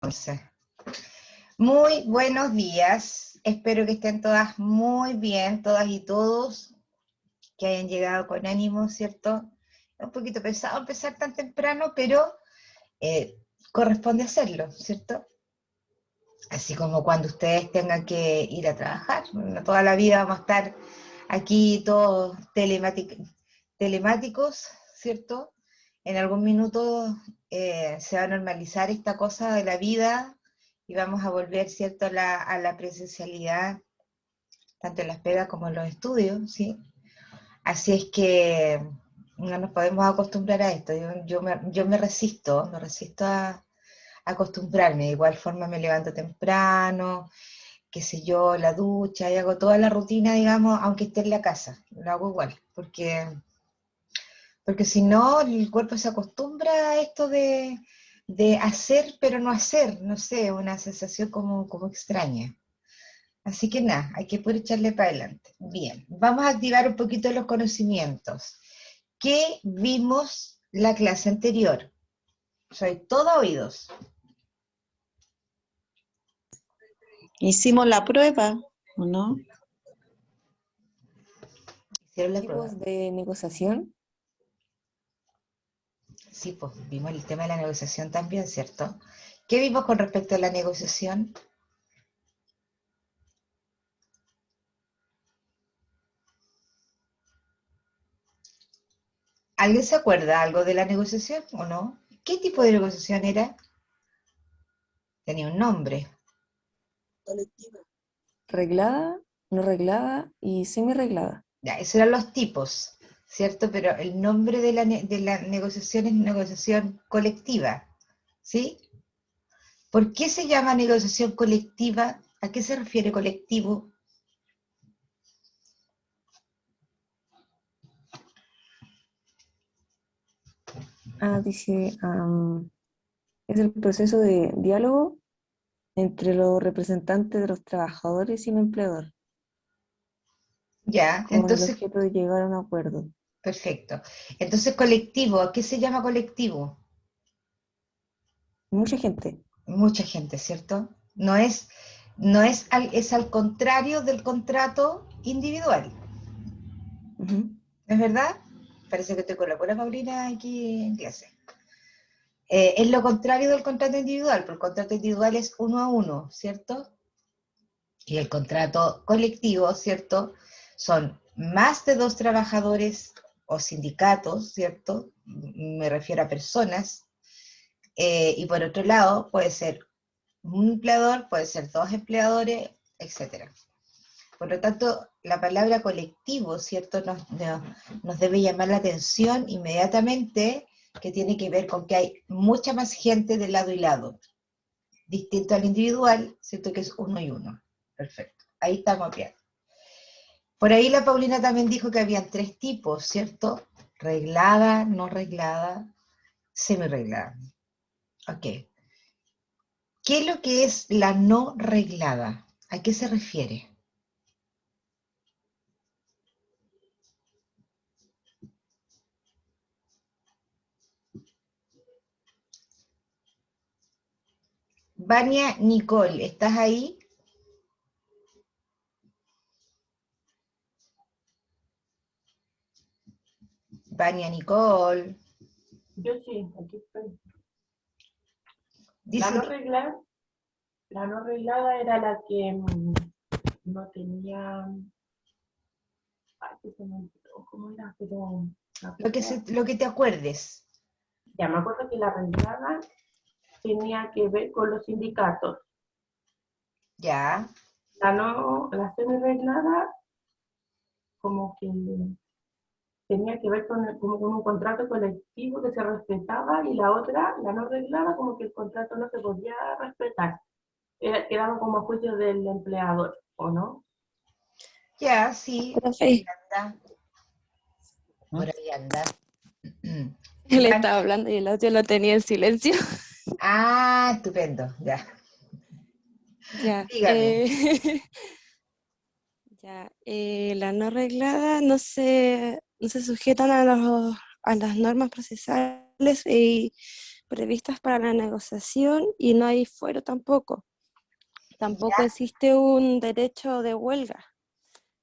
Entonces, muy buenos días. Espero que estén todas muy bien, todas y todos, que hayan llegado con ánimo, ¿cierto? Es un poquito pesado empezar tan temprano, pero corresponde hacerlo, ¿cierto? Así como cuando ustedes tengan que ir a trabajar. No toda la vida vamos a estar aquí todos telemáticos, ¿cierto? En algún minuto se va a normalizar esta cosa de la vida y vamos a volver, ¿cierto?, a la presencialidad, tanto en las pegas como en los estudios, ¿sí? Así es que no nos podemos acostumbrar a esto. Yo me resisto a acostumbrarme. De igual forma me levanto temprano, qué sé yo, la ducha, y hago toda la rutina, digamos, aunque esté en la casa. Lo hago igual, porque si no, el cuerpo se acostumbra a esto de hacer, pero no hacer, no sé, una sensación como extraña. Así que nada, hay que poder echarle para adelante. Bien, vamos a activar un poquito los conocimientos. ¿Qué vimos la clase anterior? Soy todo oídos. Hicimos la prueba, ¿o no? ¿Hicieron la prueba? Tipos de negociación. Sí, pues vimos el tema de la negociación también, ¿cierto? ¿Qué vimos con respecto a la negociación? ¿Alguien se acuerda algo de la negociación o no? ¿Qué tipo de negociación era? Tenía un nombre. Colectiva. Reglada, no reglada y semi-reglada. Ya, esos eran los tipos, ¿cierto? Pero el nombre de de la negociación es negociación colectiva, ¿sí? ¿Por qué se llama negociación colectiva? ¿A qué se refiere colectivo? Dice, es el proceso de diálogo entre los representantes de los trabajadores y el empleador, Ya, con el entonces, objeto de llegar a un acuerdo. perfecto. Entonces, colectivo, ¿a qué se llama colectivo? Mucha gente. Mucha gente, ¿cierto? No es al contrario del contrato individual, Ujú. ¿es verdad? Parece que estoy con la pura Paulina aquí en clase. Es lo contrario del contrato individual, porque el contrato individual es uno a uno, ¿cierto? Y el contrato colectivo, ¿cierto? Son más de dos trabajadores o sindicatos, ¿cierto? Me refiero a personas. Y por otro lado, puede ser un empleador, puede ser dos empleadores, etcétera. Por lo tanto, la palabra colectivo, ¿cierto? Nos debe llamar la atención inmediatamente, que tiene que ver con que hay mucha más gente de lado y lado, distinto al individual, ¿cierto? Que es uno y uno. Perfecto. Ahí estamos bien. Por ahí la Paulina también dijo que habían tres tipos, ¿cierto? Reglada, no reglada, semi-reglada. Ok. ¿Qué es lo que es la no reglada? ¿A qué se refiere? Vania Nicole, ¿estás ahí? Vania Nicole. Yo sí, aquí estoy. La Dice no que, reglada, la no reglada era la que no tenía, ay, que se me olvidó cómo era, pero lo que te acuerdes. ya me acuerdo que la reglada tenía que ver con los sindicatos. Ya, La semi reglada como que tenía que ver como con un contrato colectivo que se respetaba y la otra, la no reglada, como que el contrato no se podía respetar. Quedaba como a juicio del empleador, ¿o no? ya, sí, por ahí Profe, anda, por ahí anda. él Van- estaba hablando y el audio lo tenía en silencio. Ah, estupendo, ya. Ya, Dígame. ya, la no reglada no se sujetan a las normas procesales y previstas para la negociación y no hay fuero tampoco. Tampoco existe un derecho de huelga.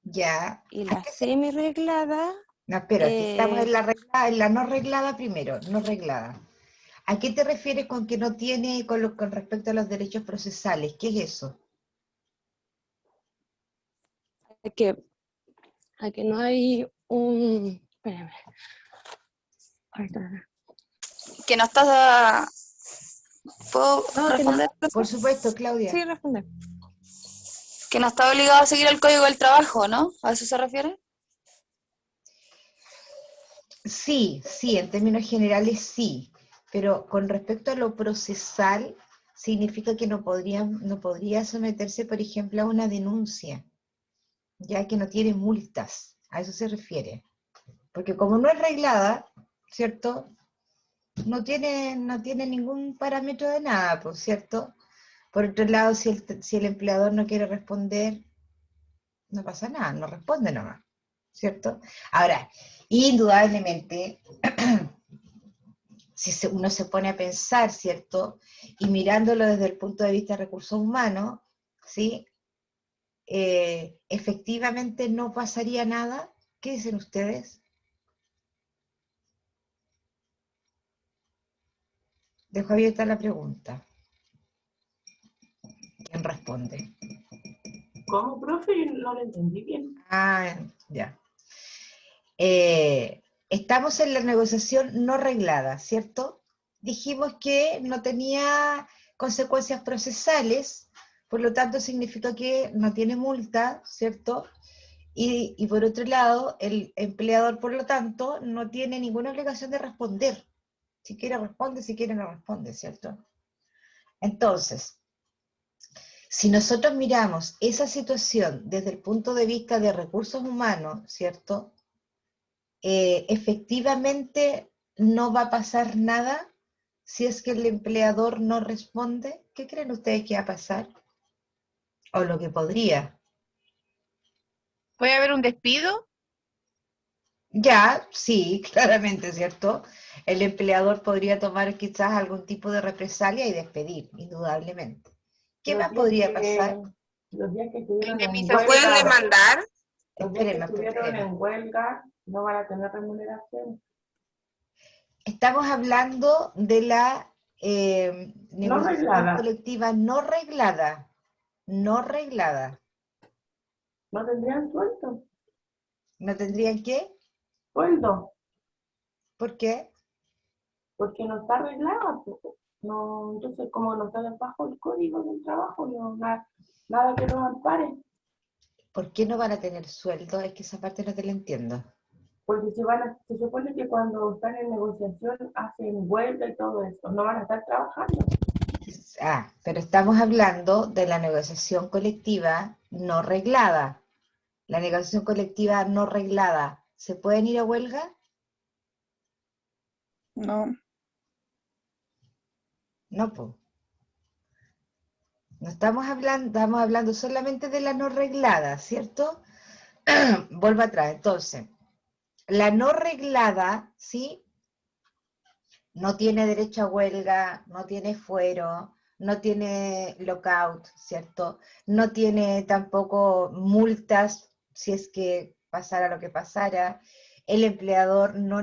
Ya. Y la semi-reglada, No, espérate, estamos en la reglada, en la no reglada primero, no reglada. ¿A qué te refieres con que no tiene con respecto a los derechos procesales? ¿Qué es eso? a que no hay un... Espérame. Ahorita. Que no está... ¿Puedo No, que no. responder? Por supuesto, Claudia. Sí, responde. Que no está obligado a seguir el Código del Trabajo, ¿no? ¿A eso se refiere? Sí, sí, en términos generales sí, pero con respecto a lo procesal, significa que no podría someterse, por ejemplo, a una denuncia, ya que no tiene multas, a eso se refiere. Porque como no es reglada, ¿cierto? No tiene ningún parámetro de nada, pues, ¿cierto? Por otro lado, si el empleador no quiere responder, no pasa nada, no responde nomás, ¿cierto? Ahora, indudablemente, si uno se pone a pensar, ¿cierto? Y mirándolo desde el punto de vista de recursos humanos, ¿sí? Efectivamente no pasaría nada. ¿Qué dicen ustedes? Dejo abierta la pregunta. ¿Quién responde? ¿Cómo, profe? No lo entendí bien. Ah, ya. Estamos en la negociación no reglada, ¿cierto? Dijimos que no tenía consecuencias procesales, por lo tanto significa que no tiene multa, ¿cierto? Y por otro lado, el empleador, por lo tanto, no tiene ninguna obligación de responder. Si quiere responde, si quiere no responde, ¿cierto? Entonces, si nosotros miramos esa situación desde el punto de vista de recursos humanos, ¿cierto? Efectivamente no va a pasar nada si es que el empleador no responde. ¿Qué creen ustedes que va a pasar? O lo que podría. ¿Puede haber un despido? Ya, sí, claramente, ¿cierto? El empleador podría tomar quizás algún tipo de represalia y despedir, indudablemente. ¿Qué Los más días podría pasar? los días que estuvieron en ¿Lo pueden huelga, demandar? los días que Espérenme, estuvieron espérenme. en huelga no van a tener remuneración. Estamos hablando de la No negociación reglada, colectiva no reglada. No reglada. no tendrían sueldo. ¿No tendrían qué? Sueldo, ¿Por qué? porque no está arreglada. Pues. No, entonces, como no está bajo el código del trabajo, no, nada que nos ampare. ¿Por qué no van a tener sueldo? Es que esa parte no te la entiendo. Porque se supone que cuando están en negociación hacen huelga y todo eso, no van a estar trabajando. Ah, pero estamos hablando de la negociación colectiva no reglada. La negociación colectiva no reglada, ¿se pueden ir a huelga? No. No, pues. No estamos hablando solamente de la no reglada, ¿cierto? Vuelvo atrás, entonces. La no reglada, ¿sí? No tiene derecho a huelga, no tiene fuero, no tiene lockout, ¿cierto? No tiene tampoco multas si es que pasara lo que pasara. El empleador no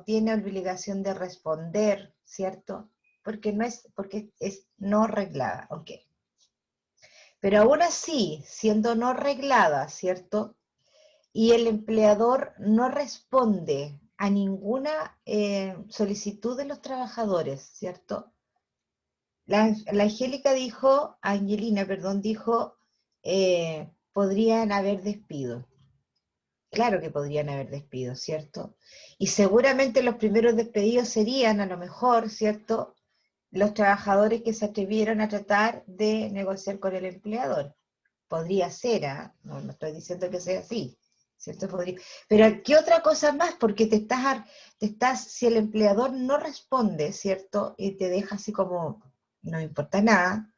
tiene obligación de responder, ¿cierto? Porque es no reglada, ok. Pero aún así, siendo no reglada, ¿cierto? Y el empleador no responde a ninguna solicitud de los trabajadores, ¿cierto? Angelina, perdón, dijo, podrían haber despidos. Claro que podrían haber despidos, ¿cierto? Y seguramente los primeros despedidos serían, a lo mejor, ¿cierto?, los trabajadores que se atrevieron a tratar de negociar con el empleador. Podría ser, ¿ah? No estoy diciendo que sea así, ¿cierto? Pero ¿qué otra cosa más? Porque si el empleador no responde, ¿cierto? Y te deja así como, no importa nada,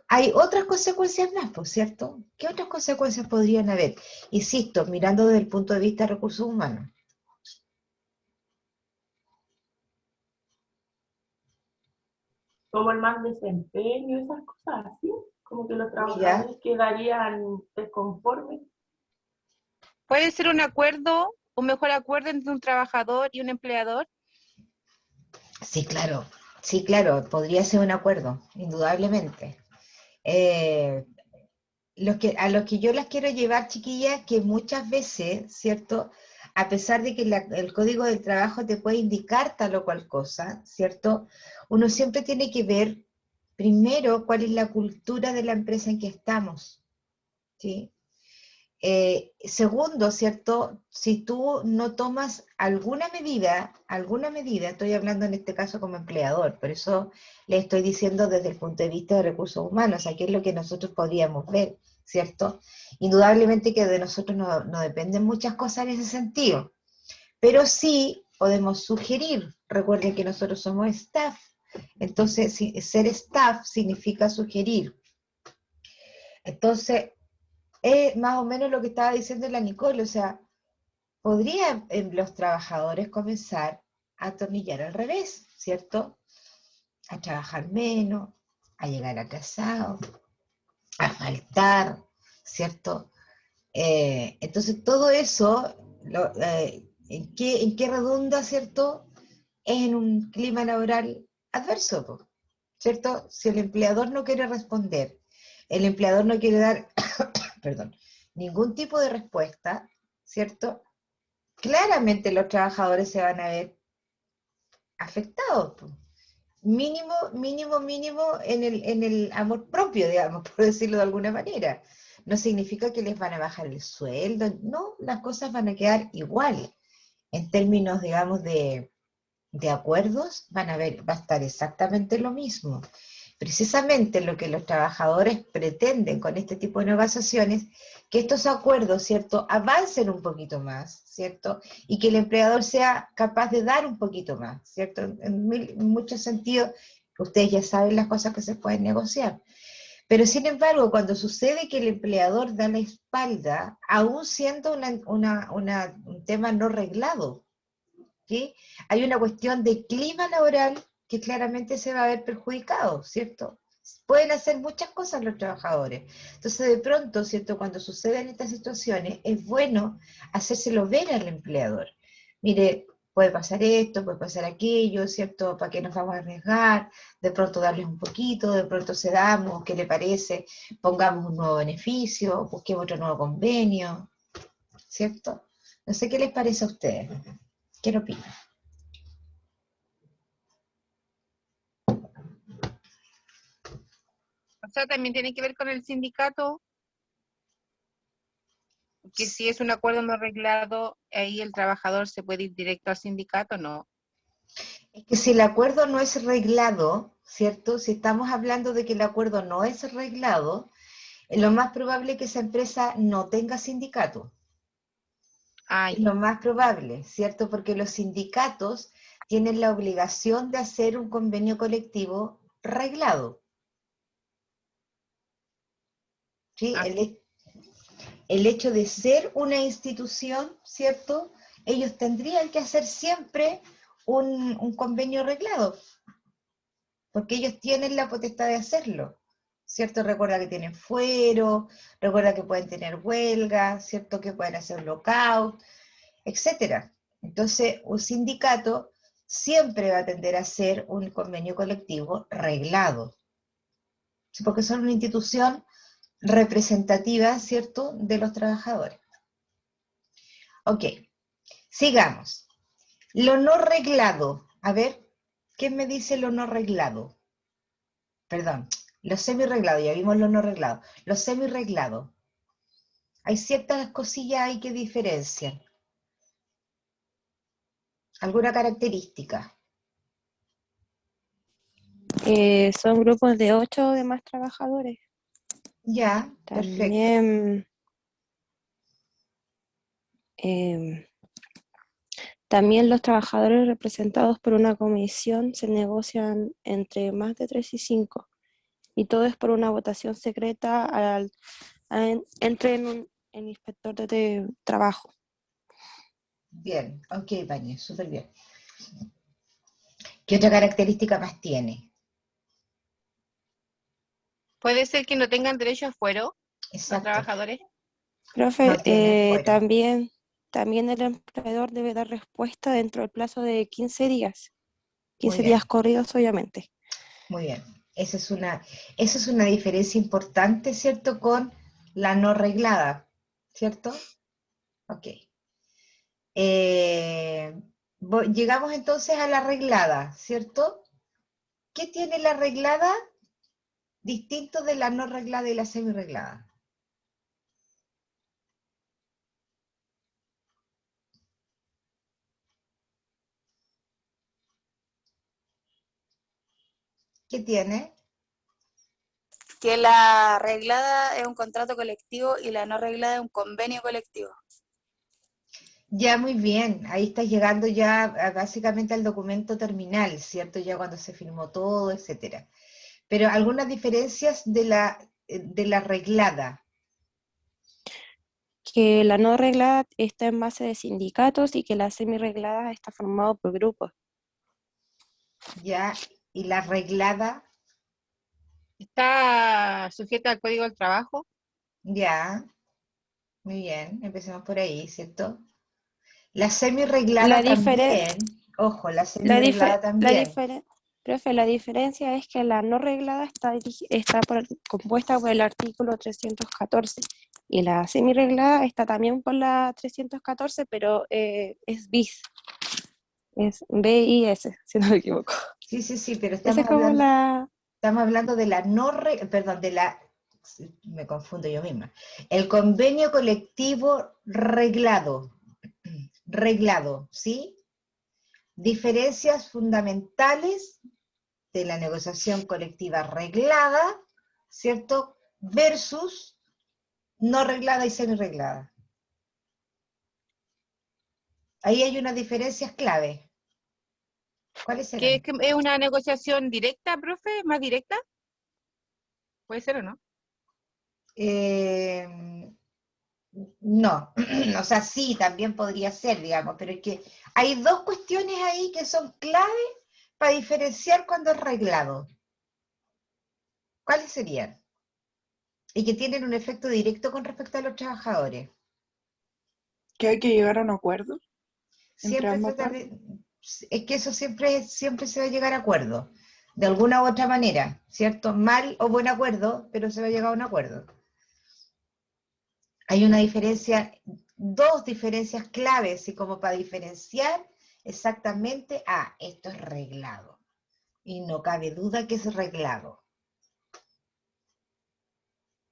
hay otras consecuencias más, pues, ¿cierto? ¿Qué otras consecuencias podrían haber? Insisto, mirando desde el punto de vista de recursos humanos. como el mal desempeño, esas cosas así, como que los Mira, trabajadores quedarían desconformes. ¿Puede ser un acuerdo, un mejor acuerdo entre un trabajador y un empleador? sí, claro, podría ser un acuerdo, indudablemente. Eh, a los que yo las quiero llevar, chiquillas, que muchas veces, ¿cierto? A pesar de que el código del trabajo te puede indicar tal o cual cosa, ¿cierto? Uno siempre tiene que ver primero cuál es la cultura de la empresa en que estamos, ¿sí? Segundo, ¿cierto? Si tú no tomas alguna medida, estoy hablando en este caso como empleador, por eso le estoy diciendo desde el punto de vista de recursos humanos, aquí es lo que nosotros podríamos ver, ¿cierto? Indudablemente que de nosotros no dependen muchas cosas en ese sentido, pero sí podemos sugerir. Recuerden que nosotros somos staff, entonces ser staff significa sugerir. Entonces, es más o menos lo que estaba diciendo la Nicole, o sea, podrían los trabajadores comenzar a atornillar al revés, ¿cierto? A trabajar menos, a llegar atrasados, a faltar, ¿cierto? Entonces todo eso, ¿en qué redunda, ¿cierto? Es en un clima laboral adverso, po, ¿cierto? Si el empleador no quiere responder, el empleador no quiere dar, perdón, ningún tipo de respuesta, ¿cierto? Claramente los trabajadores se van a ver afectados, po. Mínimo, mínimo, mínimo en el amor propio, digamos, por decirlo de alguna manera. No significa que les van a bajar el sueldo, no, las cosas van a quedar igual. En términos, digamos, de acuerdos, va a estar exactamente lo mismo. Precisamente lo que los trabajadores pretenden con este tipo de negociaciones, que estos acuerdos, ¿cierto?, avancen un poquito más, ¿cierto?, y que el empleador sea capaz de dar un poquito más, ¿cierto? En muchos sentidos, ustedes ya saben las cosas que se pueden negociar. Pero sin embargo, cuando sucede que el empleador da la espalda, aún siendo un tema no reglado, ¿sí? Hay una cuestión de clima laboral que claramente se va a ver perjudicado, ¿cierto? Pueden hacer muchas cosas los trabajadores. Entonces, de pronto, ¿cierto? Cuando suceden estas situaciones, es bueno hacérselo ver al empleador. Mire, puede pasar esto, puede pasar aquello, ¿cierto? ¿Para qué nos vamos a arriesgar? De pronto darles un poquito, de pronto cedamos, ¿qué le parece? Pongamos un nuevo beneficio, busquemos otro nuevo convenio, ¿cierto? No sé qué les parece a ustedes. ¿Qué opinan? O sea, también tiene que ver con el sindicato, que si es un acuerdo no arreglado, ahí el trabajador se puede ir directo al sindicato, ¿no? Es que si el acuerdo no es reglado, ¿cierto? Si estamos hablando de que el acuerdo no es reglado, lo más probable es que esa empresa no tenga sindicato. Es Ay, lo más probable, ¿cierto? Porque los sindicatos tienen la obligación de hacer un convenio colectivo reglado, ¿sí? El hecho de ser una institución, ¿cierto? Ellos tendrían que hacer siempre un convenio reglado, porque ellos tienen la potestad de hacerlo, ¿cierto? Recuerda que tienen fuero, recuerda que pueden tener huelga, ¿cierto? Que pueden hacer lockout, etcétera. Entonces, un sindicato siempre va a tender a hacer un convenio colectivo reglado, ¿sí? Porque son una institución representativa, ¿cierto?, de los trabajadores. Ok, sigamos. Lo no reglado. A ver, ¿qué me dice lo no reglado? Perdón, lo semi-reglado, ya vimos lo no reglado. Lo semi-reglado. Hay ciertas cosillas ahí que diferencian. ¿Alguna característica? Son grupos de 8 o de más trabajadores. Ya, perfecto. También, em, también los trabajadores representados por una comisión se negocian entre más de 3 y 5. Y todo es por una votación secreta entre en inspector de trabajo. Bien, ok, Bañez, súper bien. ¿Qué otra característica más tiene? Puede ser que no tengan derecho a fuero los Exacto, trabajadores. Profe, no tienen fuero. también el empleador debe dar respuesta dentro del plazo de 15 días. Muy 15 bien. días corridos, obviamente. Muy bien. Esa es una diferencia importante, ¿cierto? Con la no reglada, ¿cierto? Ok. Llegamos entonces a la reglada, ¿cierto? ¿Qué tiene la reglada distinto de la no reglada y la semi-reglada? ¿Qué tiene? Que la reglada es un contrato colectivo y la no reglada es un convenio colectivo. Ya, muy bien. Ahí estás llegando ya básicamente al documento terminal, ¿cierto? Ya cuando se firmó todo, etcétera. Pero algunas diferencias de la reglada. Que la no reglada está en base de sindicatos y que la semi-reglada está formada por grupos. Ya, y la reglada, Está sujeta al Código del Trabajo. ya, muy bien, empecemos por ahí, ¿cierto? La La semi-reglada diferencia también, ojo, la La, semi-reglada dife- la, también, difere- Profe, la diferencia es que la no reglada está compuesta por el artículo 314 y la semi-reglada está también por la 314, pero es BIS, es BIS, si no me equivoco. sí, pero Esa es como la... estamos hablando de la perdón, me confundo yo misma, el convenio colectivo reglado, ¿sí? Diferencias fundamentales de la negociación colectiva reglada, ¿cierto? Versus no reglada y semi-reglada. Ahí hay unas diferencias clave. ¿Cuáles serán? Que es una negociación directa, profe, más directa. ¿Puede ser o no? No, o sea, sí, también podría ser, digamos, pero es que hay dos cuestiones ahí que son clave para diferenciar cuando es reglado. ¿Cuáles serían? Y que tienen un efecto directo con respecto a los trabajadores. Que hay que llegar a un acuerdo entre Siempre ambas tratar partes. es que eso siempre se va a llegar a acuerdo, de alguna u otra manera, ¿cierto? Mal o buen acuerdo, pero se va a llegar a un acuerdo. Hay una diferencia, dos diferencias claves, y como para diferenciar exactamente, esto es reglado. Y no cabe duda que es reglado.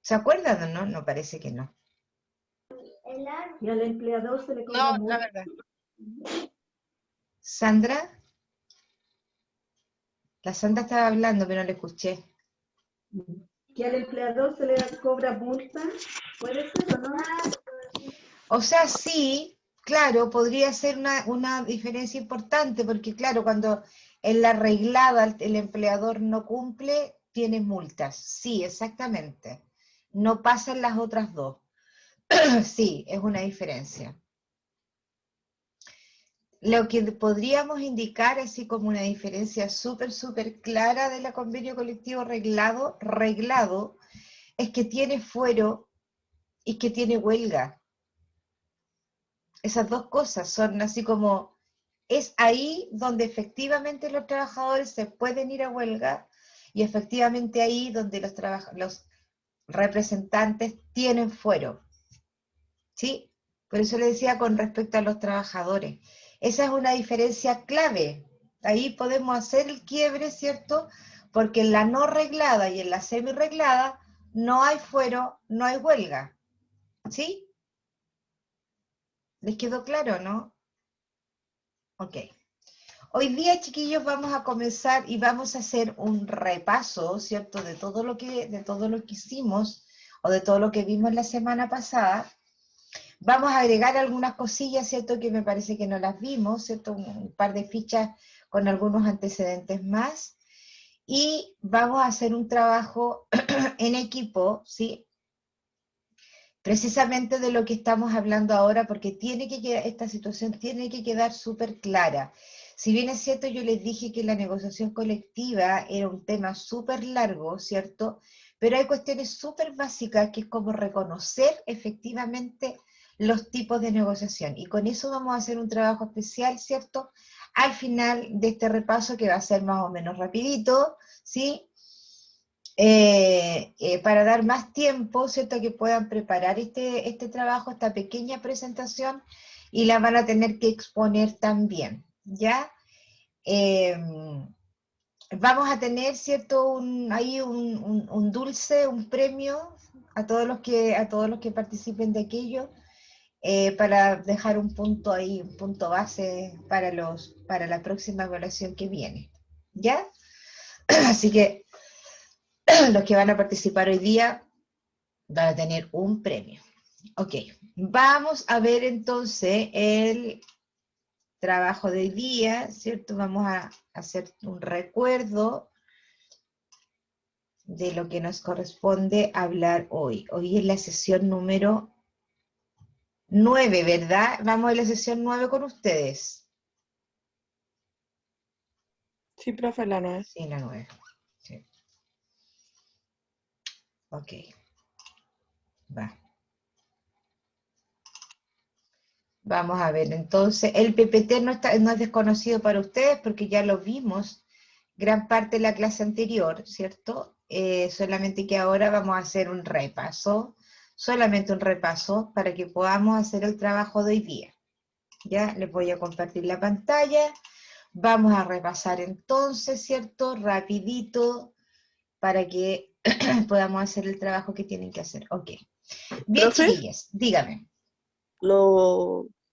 ¿Se acuerdan o no? No, parece que no. Y al empleador se le No, cobra la multa. verdad. ¿Sandra? La Sandra estaba hablando, pero no le escuché. Que al empleador se le cobra multa, ¿puede ser o no? O sea, sí, claro, podría ser una diferencia importante, porque claro, cuando en la reglada el empleador no cumple, tiene multas. Sí, exactamente. No pasan las otras dos. Sí, es una diferencia. Lo que podríamos indicar así como una diferencia súper clara de la convenio colectivo reglado, es que tiene fuero y que tiene huelga. Esas dos cosas son así como, es ahí donde efectivamente los trabajadores se pueden ir a huelga y efectivamente ahí donde los representantes tienen fuero. ¿Sí? Por eso le decía con respecto a los trabajadores. Esa es una diferencia clave. Ahí podemos hacer el quiebre, ¿cierto? Porque en la no reglada y en la semi-reglada no hay fuero, no hay huelga. ¿Sí? ¿Les quedó claro, no? Ok. Hoy día, chiquillos, vamos a comenzar y vamos a hacer un repaso, ¿cierto? De todo lo que hicimos o de todo lo que vimos la semana pasada. Vamos a agregar algunas cosillas, ¿cierto? Que me parece que no las vimos, ¿cierto? Un par de fichas con algunos antecedentes más. Y vamos a hacer un trabajo en equipo, ¿sí? Precisamente de lo que estamos hablando ahora, porque esta situación tiene que quedar súper clara. Si bien es cierto, yo les dije que la negociación colectiva era un tema súper largo, ¿cierto? pero hay cuestiones súper básicas que es como reconocer efectivamente los tipos de negociación. Y con eso vamos a hacer un trabajo especial, ¿cierto? Al final de este repaso, que va a ser más o menos rapidito, ¿sí? Para dar más tiempo, ¿cierto? Que puedan preparar este trabajo, esta pequeña presentación, y la van a tener que exponer también, ¿ya? Vamos a tener, ¿cierto? Un dulce, un premio a todos los que participen de aquello, para dejar un punto ahí, un punto base para la próxima evaluación que viene, ¿ya? Así que los que van a participar hoy día van a tener un premio. Ok, vamos a ver entonces el trabajo de hoy día, ¿cierto? Vamos a hacer un recuerdo de lo que nos corresponde hablar hoy. Hoy es la sesión número 9, ¿verdad? Vamos a la sesión 9 con ustedes. Sí, profe, la 9. Sí, la 9. Sí. Ok. Va. Vamos a ver, entonces, el PPT no es desconocido para ustedes porque ya lo vimos gran parte de la clase anterior, ¿cierto? Solamente que ahora vamos a hacer un repaso, solamente un repaso para que podamos hacer el trabajo de hoy día. Ya les voy a compartir la pantalla. Vamos a repasar entonces, ¿cierto? Rapidito para que podamos hacer el trabajo que tienen que hacer. Ok. Bien, ¿Profe? chiquillas, dígame.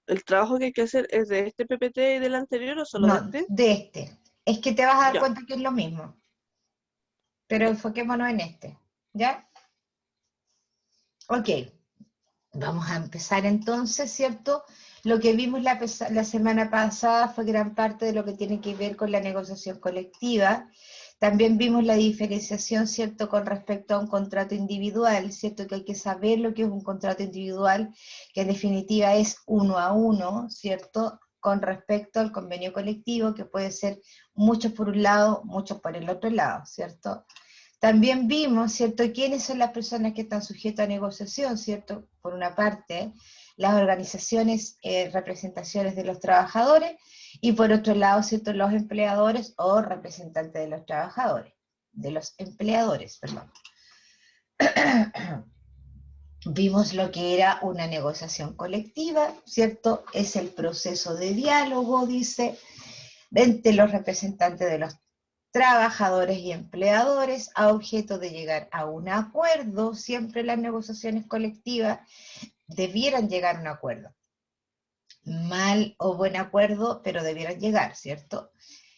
¿El trabajo que hay que hacer es de este PPT y del anterior o solo de No, este? de este. Es que te vas a dar Ya. cuenta que es lo mismo. Pero enfoquémonos en este. ¿Ya? Ok. Vamos a empezar entonces, ¿cierto? Lo que vimos la semana pasada fue gran parte de lo que tiene que ver con la negociación colectiva. También vimos la diferenciación, ¿cierto?, con respecto a un contrato individual, ¿cierto?, que hay que saber lo que es un contrato individual, que en definitiva es 1 a 1, ¿cierto?, con respecto al convenio colectivo, que puede ser muchos por un lado, muchos por el otro lado, ¿cierto? También vimos, ¿cierto?, quiénes son las personas que están sujetas a negociación, ¿cierto? Por una parte, las organizaciones, representaciones de los trabajadores, y por otro lado, ¿cierto?, los empleadores o representantes de los trabajadores, de los empleadores, perdón. Vimos lo que era una negociación colectiva, ¿cierto? Es el proceso de diálogo, dice, entre los representantes de los trabajadores y empleadores a objeto de llegar a un acuerdo. Siempre las negociaciones colectivas debieran llegar a un acuerdo. Mal o buen acuerdo, pero debieran llegar, ¿cierto?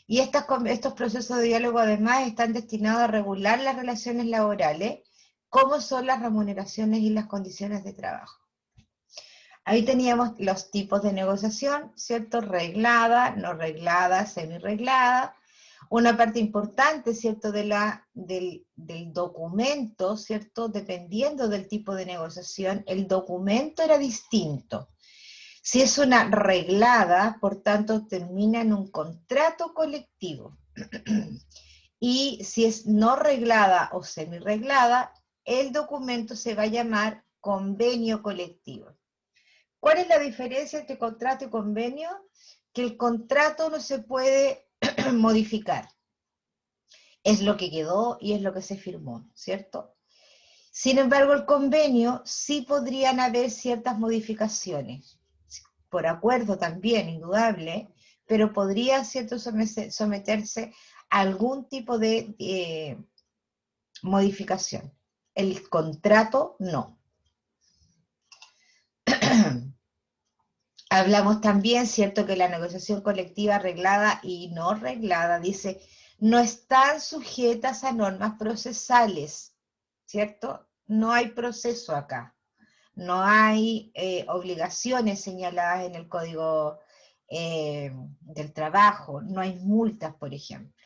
Y estos procesos de diálogo además están destinados a regular las relaciones laborales, como son las remuneraciones y las condiciones de trabajo. Ahí teníamos los tipos de negociación, ¿cierto? Reglada, no reglada, semi-reglada. Una parte importante, ¿cierto?, del documento, ¿cierto?, dependiendo del tipo de negociación, el documento era distinto. Si es una reglada, por tanto, termina en un contrato colectivo. Y si es no reglada o semi-reglada, el documento se va a llamar convenio colectivo. ¿Cuál es la diferencia entre contrato y convenio? Que el contrato no se puede modificar. Es lo que quedó y es lo que se firmó, ¿cierto? Sin embargo, el convenio sí podrían haber ciertas modificaciones, por acuerdo también, indudable, pero podría, ¿cierto?, someterse a algún tipo de modificación. El contrato no. Hablamos también, ¿cierto?, que la negociación colectiva reglada y no reglada, dice, no están sujetas a normas procesales, ¿cierto? No hay proceso acá, no hay obligaciones señaladas en el Código del Trabajo, no hay multas, por ejemplo,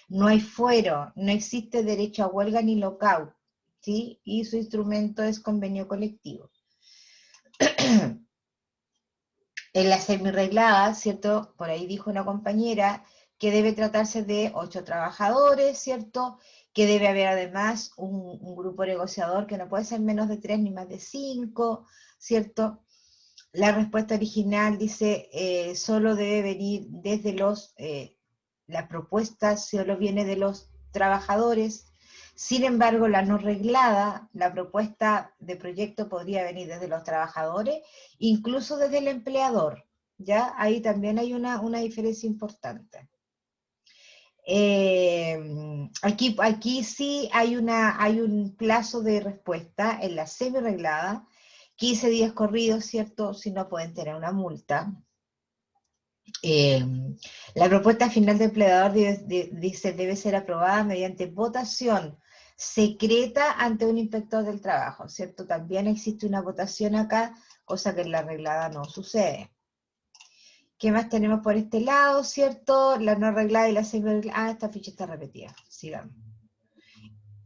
no hay fuero, no existe derecho a huelga ni lockout, ¿sí? Y su instrumento es convenio colectivo. En la semi-reglada, ¿cierto? Por ahí dijo una compañera que debe tratarse de 8 trabajadores, ¿cierto? Que debe haber además un grupo negociador que no puede ser menos de 3 ni más de 5, ¿cierto? La respuesta original dice, solo debe venir desde la propuesta solo viene de los trabajadores. Sin embargo, la no reglada, la propuesta de proyecto podría venir desde los trabajadores, incluso desde el empleador, ¿ya? Ahí también hay una diferencia importante. Aquí sí hay un plazo de respuesta en la semi-reglada, 15 días corridos, ¿cierto? Si no pueden tener una multa. La propuesta final del empleador dice debe ser aprobada mediante votación secreta ante un inspector del trabajo, ¿cierto? También existe una votación acá, cosa que en la reglada no sucede. ¿Qué más tenemos por este lado, cierto? La no reglada y la semi-reglada. Ah, esta ficha está repetida. Sigamos.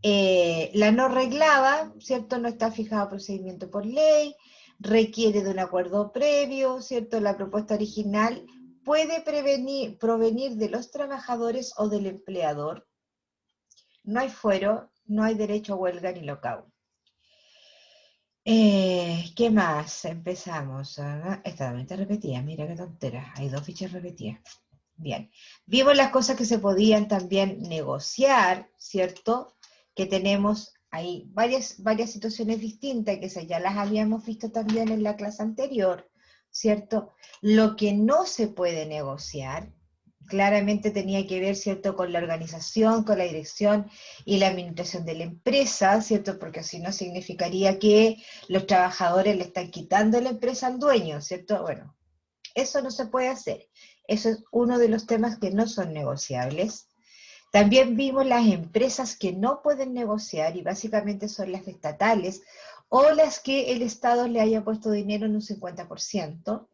La no reglada, ¿cierto? No está fijado procedimiento por ley, requiere de un acuerdo previo, ¿cierto? La propuesta original puede provenir de los trabajadores o del empleador. No hay fuero, no hay derecho a huelga ni lockout. ¿Qué más? Empezamos. Esta también está repetida, mira qué tontera. Hay 2 fichas repetidas. Bien. Vimos las cosas que se podían también negociar, ¿cierto? Que tenemos ahí varias situaciones distintas, que esas ya las habíamos visto también en la clase anterior, ¿cierto? Lo que no se puede negociar, claramente tenía que ver, ¿cierto?, con la organización, con la dirección y la administración de la empresa, ¿cierto? Porque si no significaría que los trabajadores le están quitando la empresa al dueño, ¿cierto? Bueno, eso no se puede hacer. Eso es uno de los temas que no son negociables. También vimos las empresas que no pueden negociar, y básicamente son las estatales, o las que el Estado le haya puesto dinero en un 50%.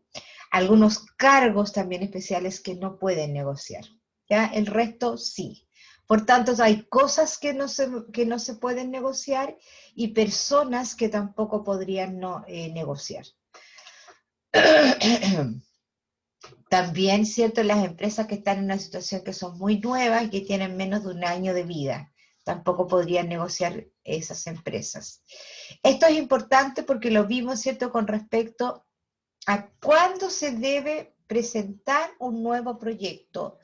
Algunos cargos también especiales que no pueden negociar, ¿ya? El resto sí. Por tanto, hay cosas que no se pueden negociar y personas que tampoco podrían negociar. También, ¿cierto? Las empresas que están en una situación que son muy nuevas y que tienen menos de 1 año de vida, tampoco podrían negociar esas empresas. Esto es importante porque lo vimos, ¿cierto?, con respecto a cuándo se debe presentar un nuevo proyecto,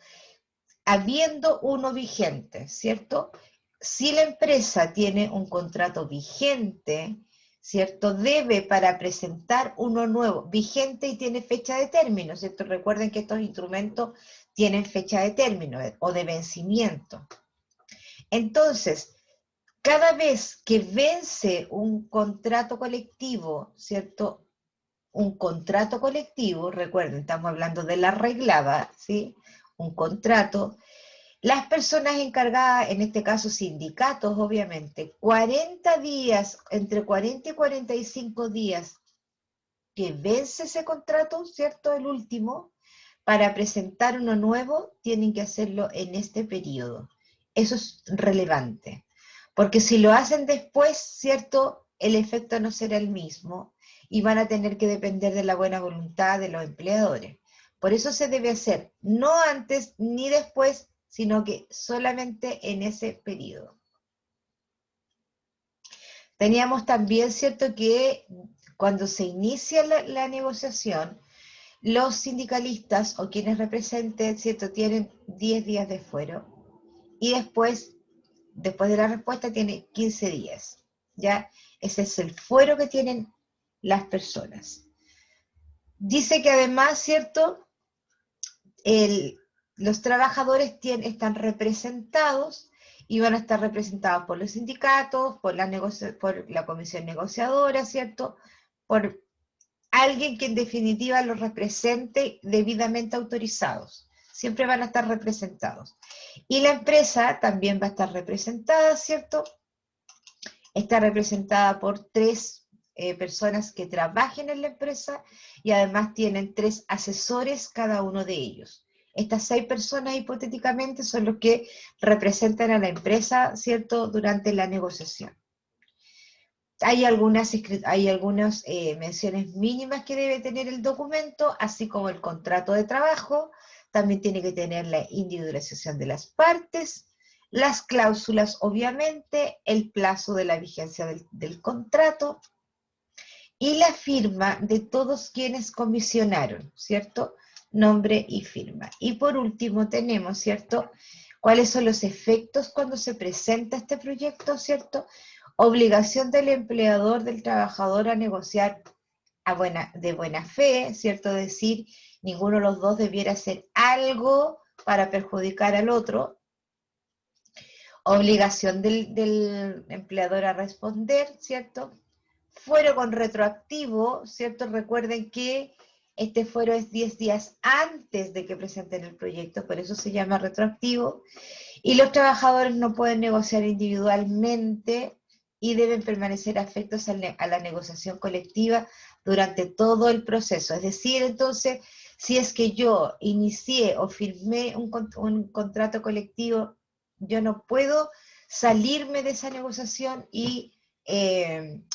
habiendo uno vigente, ¿cierto? Si la empresa tiene un contrato vigente, ¿cierto? Debe para presentar uno nuevo, vigente y tiene fecha de término, ¿cierto? Recuerden que estos instrumentos tienen fecha de término o de vencimiento. Entonces, cada vez que vence un contrato colectivo, ¿cierto? Un contrato colectivo, recuerden, estamos hablando de la reglada, ¿sí? Un contrato. Las personas encargadas, en este caso sindicatos, obviamente, 40 días, entre 40 y 45 días que vence ese contrato, ¿cierto? El último, para presentar uno nuevo, tienen que hacerlo en este periodo. Eso es relevante, porque si lo hacen después, ¿cierto? El efecto no será el mismo y van a tener que depender de la buena voluntad de los empleadores. Por eso se debe hacer no antes ni después, sino que solamente en ese periodo. Teníamos también, ¿cierto?, que cuando se inicia la negociación, los sindicalistas o quienes representen, ¿cierto?, tienen 10 días de fuero y después de la respuesta tiene 15 días, ¿ya? Ese es el fuero que tienen las personas. Dice que además, ¿cierto?, los trabajadores están representados y van a estar representados por los sindicatos, por la comisión negociadora, ¿cierto?, por alguien que en definitiva los represente debidamente autorizados. Siempre van a estar representados. Y la empresa también va a estar representada, ¿cierto? Está representada por 3 personas que trabajen en la empresa y además tienen 3 asesores cada uno de ellos. Estas 6 personas hipotéticamente son los que representan a la empresa, ¿cierto?, durante la negociación. Hay algunas menciones mínimas que debe tener el documento, así como el contrato de trabajo. también tiene que tener la individualización de las partes, las cláusulas, obviamente, el plazo de la vigencia del contrato y la firma de todos quienes comisionaron, ¿cierto? Nombre y firma. Y por último tenemos, ¿cierto? ¿Cuáles son los efectos cuando se presenta este proyecto, ¿cierto? Obligación del empleador del trabajador a negociar de buena fe, ¿cierto? Es decir, ninguno de los dos debiera hacer algo para perjudicar al otro. Obligación del empleador a responder, ¿cierto? Fuero con retroactivo, ¿cierto? Recuerden que este fuero es 10 días antes de que presenten el proyecto, por eso se llama retroactivo. Y los trabajadores no pueden negociar individualmente y deben permanecer afectos a la negociación colectiva durante todo el proceso. Es decir, entonces, si es que yo inicié o firmé un contrato colectivo, yo no puedo salirme de esa negociación y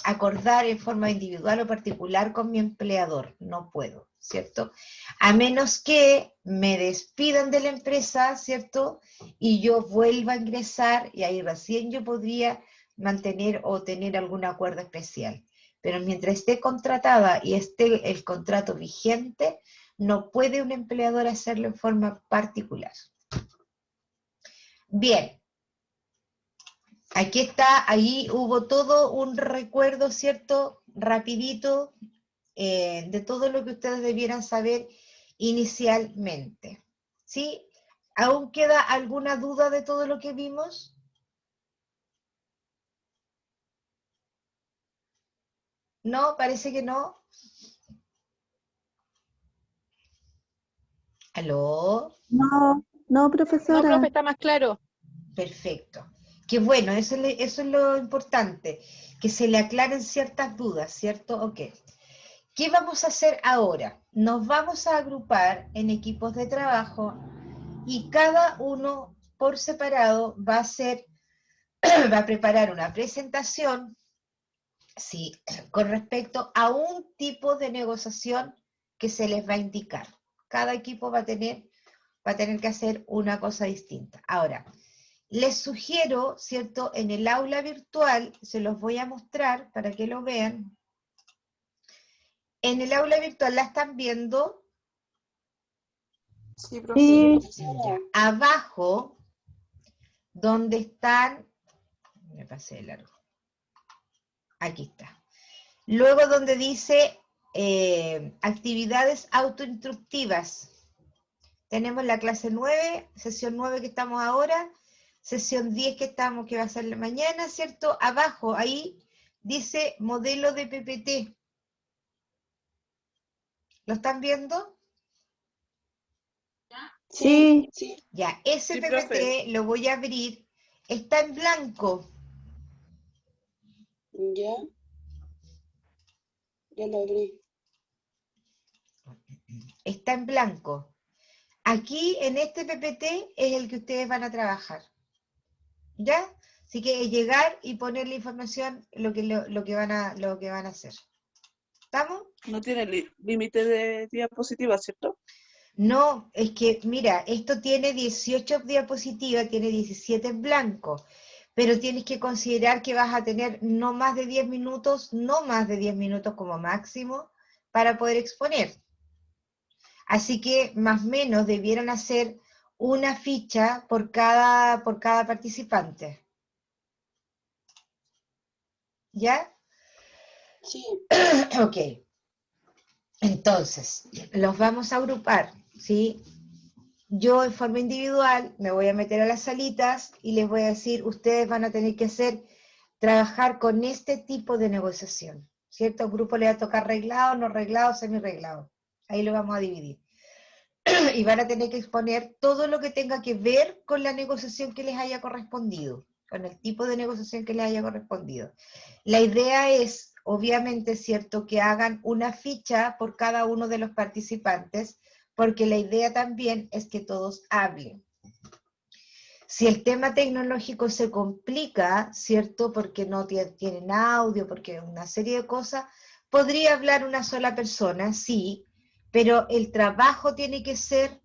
acordar en forma individual o particular con mi empleador. No puedo, ¿cierto? A menos que me despidan de la empresa, ¿cierto? Y yo vuelva a ingresar y ahí recién yo podría mantener o tener algún acuerdo especial. Pero mientras esté contratada y esté el contrato vigente, no puede un empleador hacerlo en forma particular. Bien. Aquí está, ahí hubo todo un recuerdo, ¿cierto? Rapidito, de todo lo que ustedes debieran saber inicialmente. ¿Sí? ¿Aún queda alguna duda de todo lo que vimos? ¿No? Parece que no. ¿Aló? No, no, No, profesora. profe, está más claro. Perfecto. Qué bueno, eso es lo importante, que se le aclaren ciertas dudas, ¿cierto? Ok. ¿Qué vamos a hacer ahora? Nos vamos a agrupar en equipos de trabajo y cada uno por separado va a preparar una presentación, sí, con respecto a un tipo de negociación que se les va a indicar. Cada equipo va a tener que hacer una cosa distinta. Ahora, les sugiero, ¿cierto? En el aula virtual, se los voy a mostrar para que lo vean. En el aula virtual la están viendo. Sí, profe. Sí, Ya. Abajo, donde están, me pasé de largo. Aquí está. Luego donde dice actividades autoinstructivas. Tenemos la clase 9, sesión 9 que estamos ahora, sesión 10 que va a ser la mañana, ¿cierto? Abajo, ahí, dice modelo de PPT. ¿Lo están viendo? sí, Ya, ese Sí, PPT profe. lo voy a abrir, está en blanco. Ya, ya lo abrí. Está en blanco. Aquí, en este PPT, es el que ustedes van a trabajar. ¿Ya? Así que es llegar y poner la información, lo que van a hacer. ¿Estamos? No tiene límite de diapositivas, ¿cierto? No, es que, mira, esto tiene 18 diapositivas, tiene 17 en blanco, pero tienes que considerar que vas a tener no más de 10 minutos, no más de 10 minutos como máximo, para poder exponer. Así que, más o menos, debieran hacer una ficha por cada participante. ¿Ya? Sí. Ok. Entonces, los vamos a agrupar, ¿sí? Yo en forma individual me voy a meter a las salitas y les voy a decir, ustedes van a tener que trabajar con este tipo de negociación, ¿cierto? Un grupo le va a tocar reglado, no reglado, semi-reglado. Ahí lo vamos a dividir. Y van a tener que exponer todo lo que tenga que ver con la negociación que les haya correspondido, con el tipo de negociación que les haya correspondido. La idea es, obviamente, ¿cierto?, que hagan una ficha por cada uno de los participantes, porque la idea también es que todos hablen. Si el tema tecnológico se complica, ¿cierto?, porque no tienen audio, porque una serie de cosas, podría hablar una sola persona, sí, pero el trabajo tiene que ser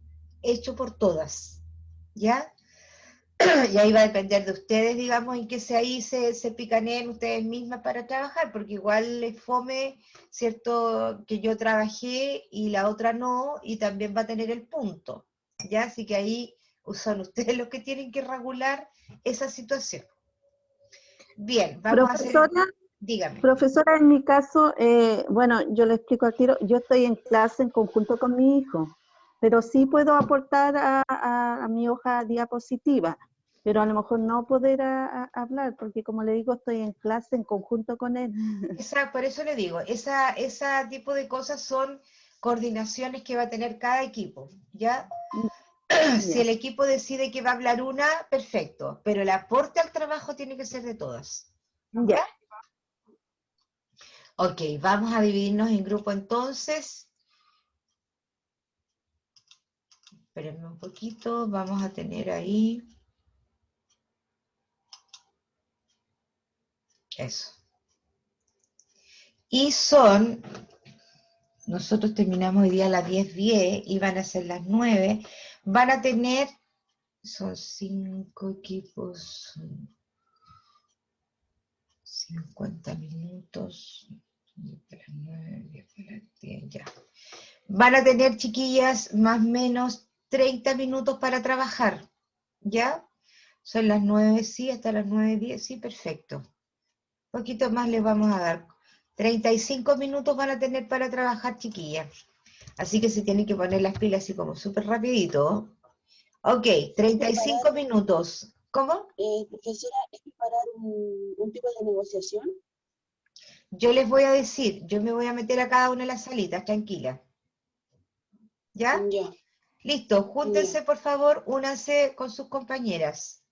hecho por todas, ¿ya? Y ahí va a depender de ustedes, digamos, en que ahí se picaneen ustedes mismas para trabajar, porque igual les fome, ¿cierto? Que yo trabajé y la otra no, y también va a tener el punto, ¿ya? Así que ahí son ustedes los que tienen que regular esa situación. Bien, vamos a hacer... Profesora, Dígame. profesora, en mi caso, bueno, yo le explico al tiro, yo estoy en clase en conjunto con mi hijo, pero sí puedo aportar a mi hoja diapositiva, pero a lo mejor no poder hablar, porque como le digo, estoy en clase en conjunto con él. Por eso le digo, esa tipo de cosas son coordinaciones que va a tener cada equipo, ¿ya? Si el equipo decide que va a hablar una, perfecto, pero el aporte al trabajo tiene que ser de todas. ¿Ya? Ok, vamos a dividirnos en grupo entonces. Espérenme un poquito, vamos a tener ahí... Eso. Y son... Nosotros terminamos hoy día a las 10:10 y van a ser las 9. Van a tener... Son 5 equipos... 50 minutos... 10 para las 9, 10 para las 10, ya. Van a tener, chiquillas, más o menos 30 minutos para trabajar, ¿ya? Son las 9, sí, hasta las 9:10, sí, perfecto. Un poquito más les vamos a dar. 35 minutos van a tener para trabajar, chiquillas. Así que se tienen que poner las pilas así como súper rapidito. Ok, 35 minutos. ¿Cómo? Profesora, ¿es preparar un tipo de negociación? Yo les voy a decir, yo me voy a meter a cada una de las salitas, tranquila. ¿Ya? Ya. Listo, júntense por favor, únanse con sus compañeras.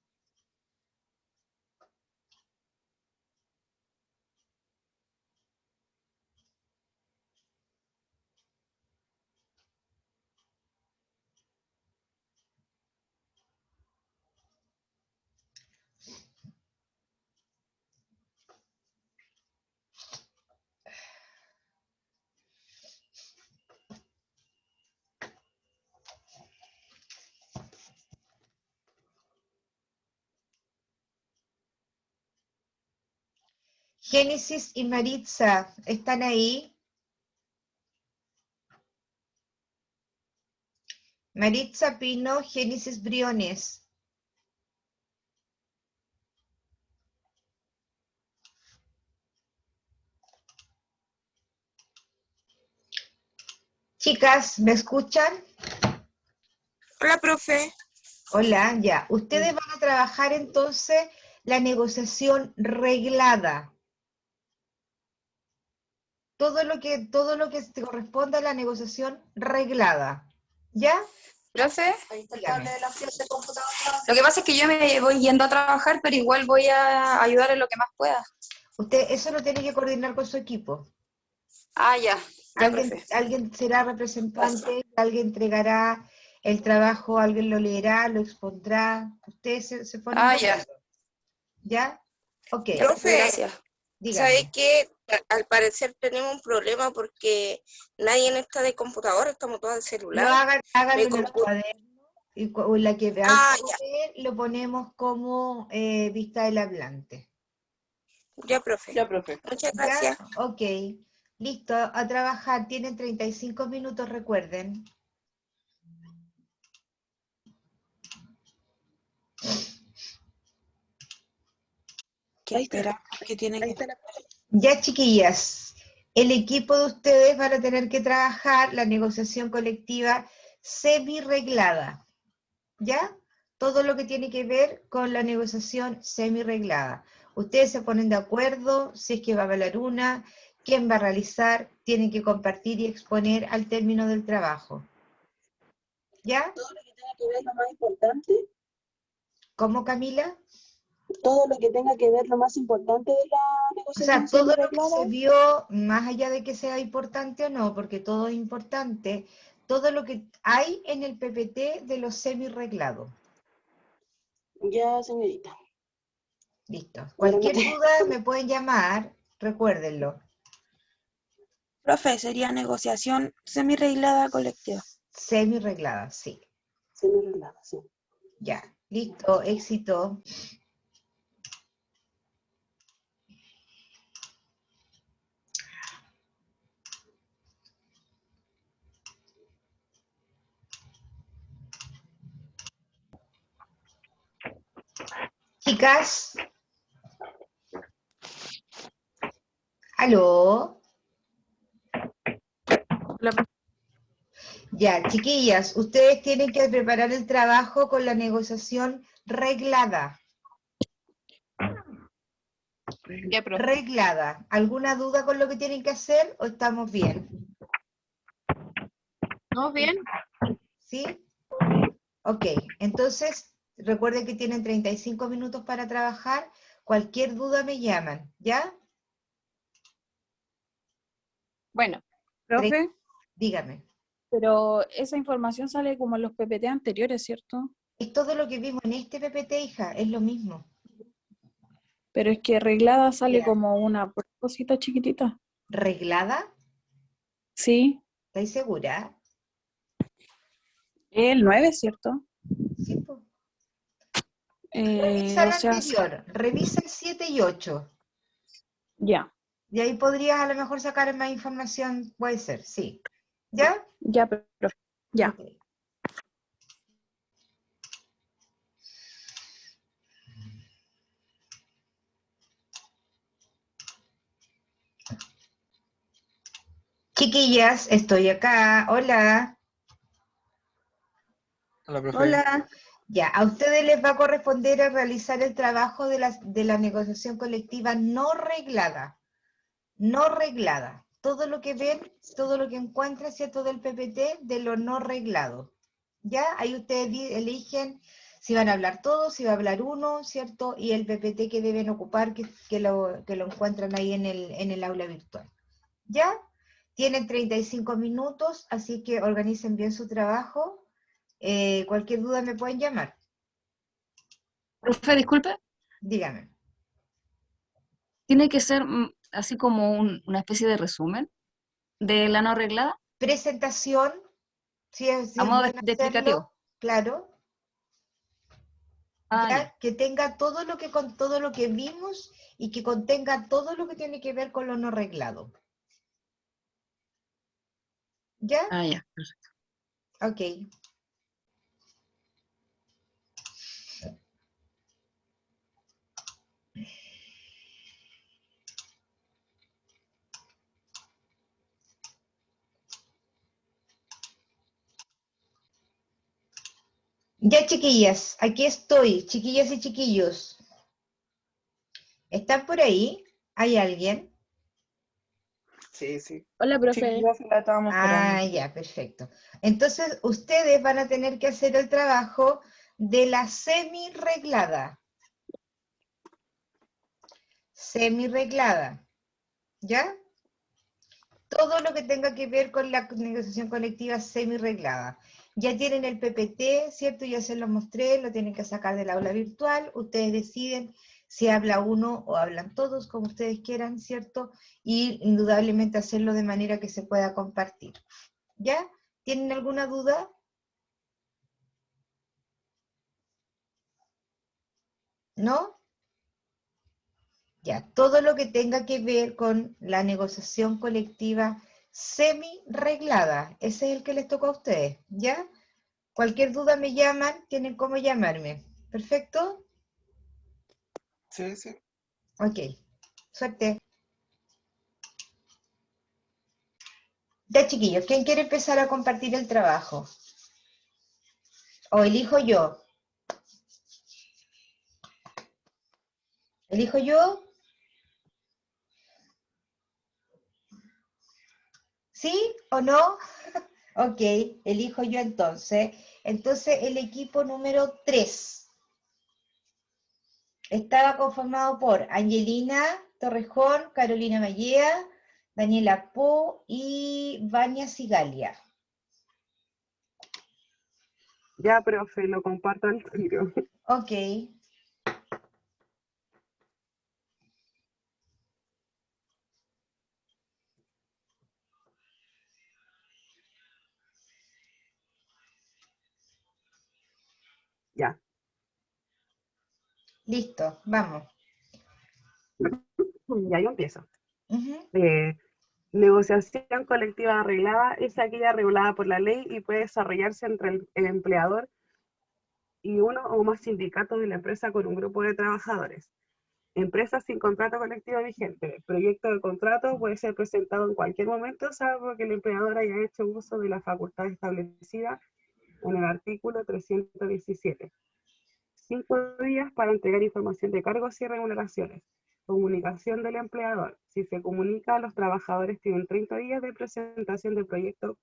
Génesis y Maritza, ¿están ahí? Maritza Pino, Génesis Briones. Chicas, ¿me escuchan? Hola, profe. Hola, ya. Ustedes van a trabajar entonces la negociación reglada. Todo lo que te corresponde a la negociación reglada. ¿Ya? Profe, Dígame. lo que pasa es que yo me voy yendo a trabajar, pero igual voy a ayudar en lo que más pueda. Usted eso lo tiene que coordinar con su equipo. Ah, ya, profe. Alguien será representante, alguien entregará el trabajo, alguien lo leerá, lo expondrá. Ustedes se ponen de ya. acuerdo. ¿Ya? Ok. Profe, Gracias. Dígame. ¿sabe qué? Al parecer tenemos un problema porque nadie está de computadora, estamos todos de Lo celular. háganlo Mi en el compu- cuaderno y en la que veamos Ah, ya, lo ponemos como vista del hablante. ya, profe. Ya, profe. Muchas ¿Ya? gracias. Ok. Listo, a trabajar. Tienen 35 minutos, recuerden. ¿Qué espera? ¿Qué tiene que Ya, chiquillas, el equipo de ustedes van a tener que trabajar la negociación colectiva semi-reglada, ¿ya? Todo lo que tiene que ver con la negociación semi-reglada. Ustedes se ponen de acuerdo si es que va a valer una, quién va a realizar, tienen que compartir y exponer al término del trabajo. ¿Ya? todo lo que tenga que ver lo más importante? ¿Cómo, Camila? Todo lo que tenga que ver lo más importante de la O negociación sea, todo lo que semi-reglada. se vio, más allá de que sea importante o no, porque todo es importante, todo lo que hay en el PPT de los semi-reglados. Ya, señorita. Listo. Cualquier duda me pueden llamar, recuérdenlo. Profe, sería negociación semi-reglada colectiva. Semi-reglada, sí. Semi-reglada, sí. Ya, listo, éxito. Chicas, ¿aló? Ya, chiquillas, ustedes tienen que preparar el trabajo con la negociación reglada. Ya, profe. Reglada. ¿Alguna duda con lo que tienen que hacer o estamos bien? ¿No? Bien. ¿Sí? Ok, entonces recuerden que tienen 35 minutos para trabajar. Cualquier duda me llaman, ¿ya? Bueno, Tre- profe, Dígame. pero esa información sale como en los PPT anteriores, ¿cierto? Es todo lo que vimos en este PPT, hija, es lo mismo. Pero es que reglada sale Mira, como una cosita chiquitita. ¿reglada? Sí, ¿Estáis segura? el 9, ¿cierto? Sí, pues. Revisa O el sea, anterior, revisa el 7 y 8. ya, Y ahí podrías a lo mejor sacar más información, puede ser, sí. ¿Ya? ya, profe, ya. Ok. Chiquillas, estoy acá. Hola. Hola, profe. Hola. Ya, a ustedes les va a corresponder a realizar el trabajo de la negociación colectiva no reglada. No reglada. Todo lo que ven, todo lo que encuentran, ¿cierto? Del PPT, de lo no reglado. ¿Ya? Ahí ustedes eligen si van a hablar todos, si va a hablar uno, ¿cierto? Y el PPT que deben ocupar, que lo encuentran ahí en el aula virtual. ¿Ya? Tienen 35 minutos, así que organicen bien su trabajo. Cualquier duda me pueden llamar. Profe, disculpe, Dígame. ¿tiene que ser así como una especie de resumen de la no arreglada? Presentación, si A es modo bueno de hacerlo, explicativo. claro. Ah, ya. Ya, que tenga todo lo que con todo lo que vimos y que contenga todo lo que tiene que ver con lo no reglado. ¿Ya? Ah, ya. Perfecto. Ok. Ya, chiquillas, aquí estoy, chiquillas y chiquillos. ¿Están por ahí? ¿Hay alguien? Sí, sí. Hola, profe. Chiquillas, la estábamos esperando. Ah, ya, perfecto. Entonces, ustedes van a tener que hacer el trabajo de la semi-reglada. Semi-reglada. ¿Ya? Todo lo que tenga que ver con la negociación colectiva semi-reglada. Ya tienen el PPT, ¿cierto? Ya se lo mostré, lo tienen que sacar del aula virtual. Ustedes deciden si habla uno o hablan todos, como ustedes quieran, ¿cierto? Y indudablemente hacerlo de manera que se pueda compartir. ¿Ya? ¿Tienen alguna duda? ¿No? Ya, todo lo que tenga que ver con la negociación colectiva semi-reglada, ese es el que les tocó a ustedes, ¿ya? Cualquier duda me llaman, tienen cómo llamarme. ¿Perfecto? Sí, sí. Ok, suerte. Ya, chiquillos, ¿quién quiere empezar a compartir el trabajo? ¿O elijo yo? ¿Elijo yo? ¿Sí o no? Ok, elijo yo entonces. Entonces, el equipo número 3 estaba conformado por Angelina Torrejón, Carolina Mallea, Daniela Po y Vania Sigalia. Ya, profe, lo comparto al tiro. Ok. Ya. Listo, vamos. Ya yo empiezo. Ujú. Negociación colectiva arreglada es aquella regulada por la ley y puede desarrollarse entre el empleador y uno o más sindicatos de la empresa con un grupo de trabajadores. Empresas sin contrato colectivo vigente. Proyecto de contrato puede ser presentado en cualquier momento, salvo que el empleador haya hecho uso de la facultad establecida en el artículo 317. 5 días para entregar información de cargos y remuneraciones. Comunicación del empleador. Si se comunica, los trabajadores tienen 30 días de presentación del proyecto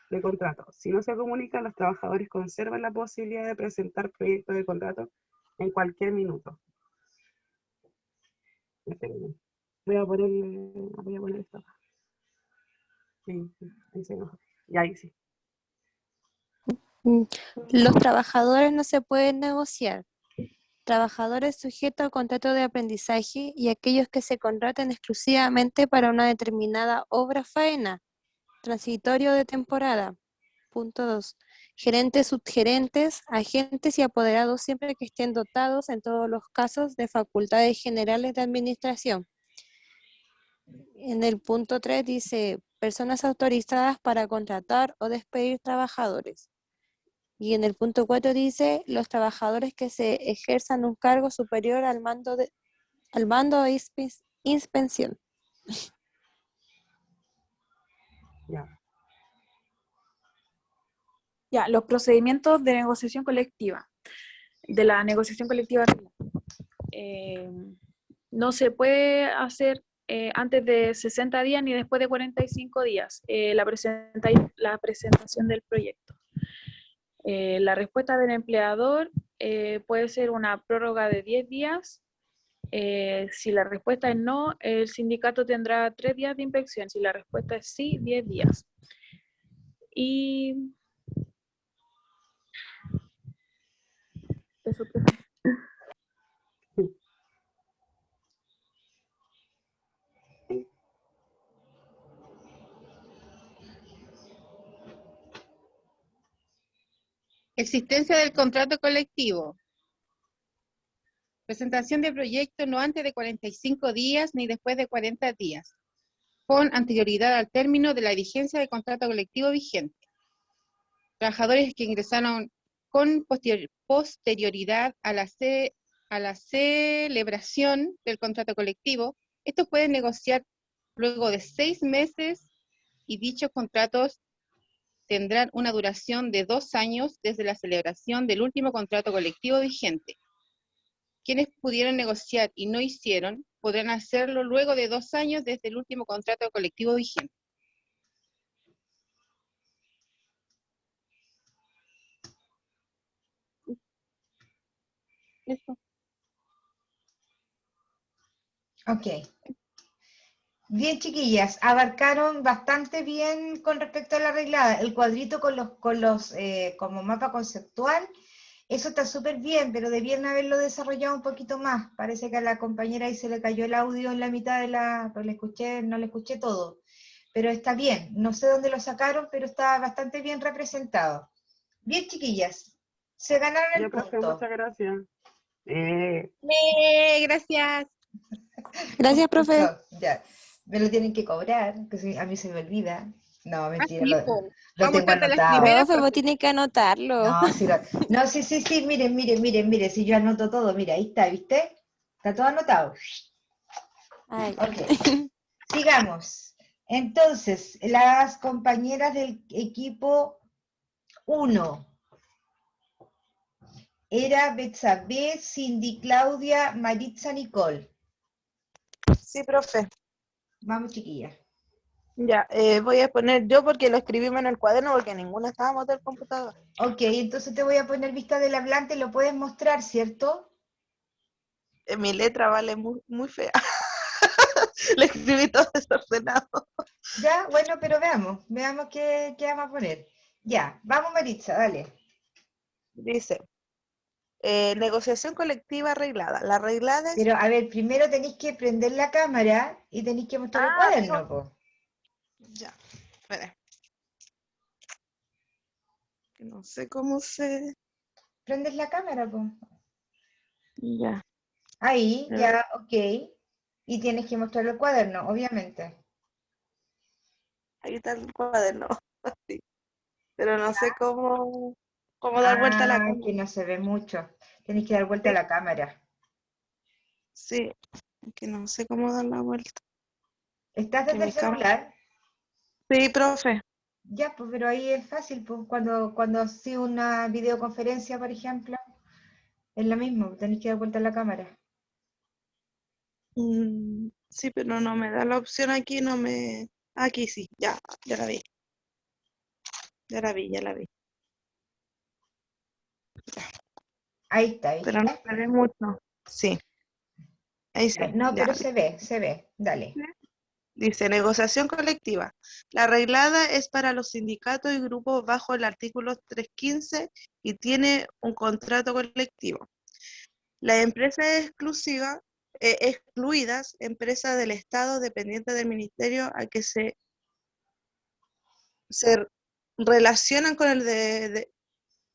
de contrato. Si no se comunica, los trabajadores conservan la posibilidad de presentar proyecto de contrato en cualquier minuto. Espérenme. Voy a poner esto. Sí, ahí se enoja. Y ahí sí. Los trabajadores no se pueden negociar. Trabajadores sujetos al contrato de aprendizaje y aquellos que se contraten exclusivamente para una determinada obra faena, transitorio de temporada. Punto 2. Gerentes, subgerentes, agentes y apoderados siempre que estén dotados en todos los casos de facultades generales de administración. En el punto 3 dice personas autorizadas para contratar o despedir trabajadores. Y en el punto 4 dice los trabajadores que se ejerzan un cargo superior al mando de inspección. Ya, los procedimientos de negociación colectiva, de la negociación colectiva no se puede hacer antes de 60 días ni después de 45 días la presentación del proyecto. La respuesta del empleador puede ser una prórroga de 10 días. Si la respuesta es no, el sindicato tendrá 3 días de inspección. Si la respuesta es sí, 10 días. Y eso. Existencia del contrato colectivo. Presentación de proyecto no antes de 45 días ni después de 40 días, con anterioridad al término de la vigencia del contrato colectivo vigente. Trabajadores que ingresaron con posterioridad a la celebración del contrato colectivo, estos pueden negociar luego de 6 meses y dichos contratos tendrán una duración de 2 años desde la celebración del último contrato colectivo vigente. Quienes pudieron negociar y no hicieron, podrán hacerlo luego de 2 años desde el último contrato colectivo vigente. Eso. Ok. Bien, chiquillas, abarcaron bastante bien con respecto a la arreglada. El cuadrito con los como mapa conceptual, eso está súper bien, pero debieron haberlo desarrollado un poquito más. Parece que a la compañera ahí se le cayó el audio en la mitad de pues no le escuché todo. Pero está bien, no sé dónde lo sacaron, pero está bastante bien representado. Bien, chiquillas, se ganaron el Ya, profe, punto. muchas gracias. Gracias. Gracias, profe. Ya, me lo tienen que cobrar, que a mí se me olvida. No, mentira, Sí, lo vamos tengo a estar de las anotado. primeras. Profe, vos tienes que anotarlo. No, sí, no, sí, miren, si yo anoto todo, mira, ahí está, ¿viste? Está todo anotado. Ay. Ok, sigamos. Entonces, las compañeras del equipo 1 era Betsabe, Cindy, Claudia, Maritza, Nicole. Sí, profe. Vamos, chiquillas. Ya, voy a poner yo porque lo escribimos en el cuaderno porque ninguna estábamos del computador. Ok, entonces te voy a poner vista del hablante, lo puedes mostrar, ¿cierto? Mi letra vale muy fea. Le escribí todo desordenado. Ya, bueno, pero veamos qué vamos a poner. Ya, vamos Maritza, dale. Dice, negociación colectiva arreglada. La arreglada es... Pero a ver, primero tenéis que prender la cámara y tenéis que mostrar el cuaderno, po. Ya, espera. No sé cómo se... prendes la cámara, pues. Ya. Ahí, A ver. ya, ok. Y tienes que mostrar el cuaderno, obviamente. Ahí está el cuaderno. Sí. Pero no sé cómo dar vuelta a la cámara. Que no se ve mucho. Tienes que dar vuelta a la cámara. Sí, que no sé cómo dar la vuelta. ¿Estás Que desde el mi cámara. celular? Sí, profe. Ya, pues, pero ahí es fácil, pues, cuando así una videoconferencia, por ejemplo, es lo mismo, tenés que dar vuelta a la cámara. Sí, pero no me da la opción aquí, no me. Aquí sí, ya la vi. Ya la vi. Ahí está, Pero no ¿viste? se ve mucho. Sí, ahí sí, No, ya pero vi. se ve, dale. Dice, negociación colectiva. La arreglada es para los sindicatos y grupos bajo el artículo 315 y tiene un contrato colectivo. Las empresas excluidas, empresas del Estado dependientes del Ministerio a que se relacionan con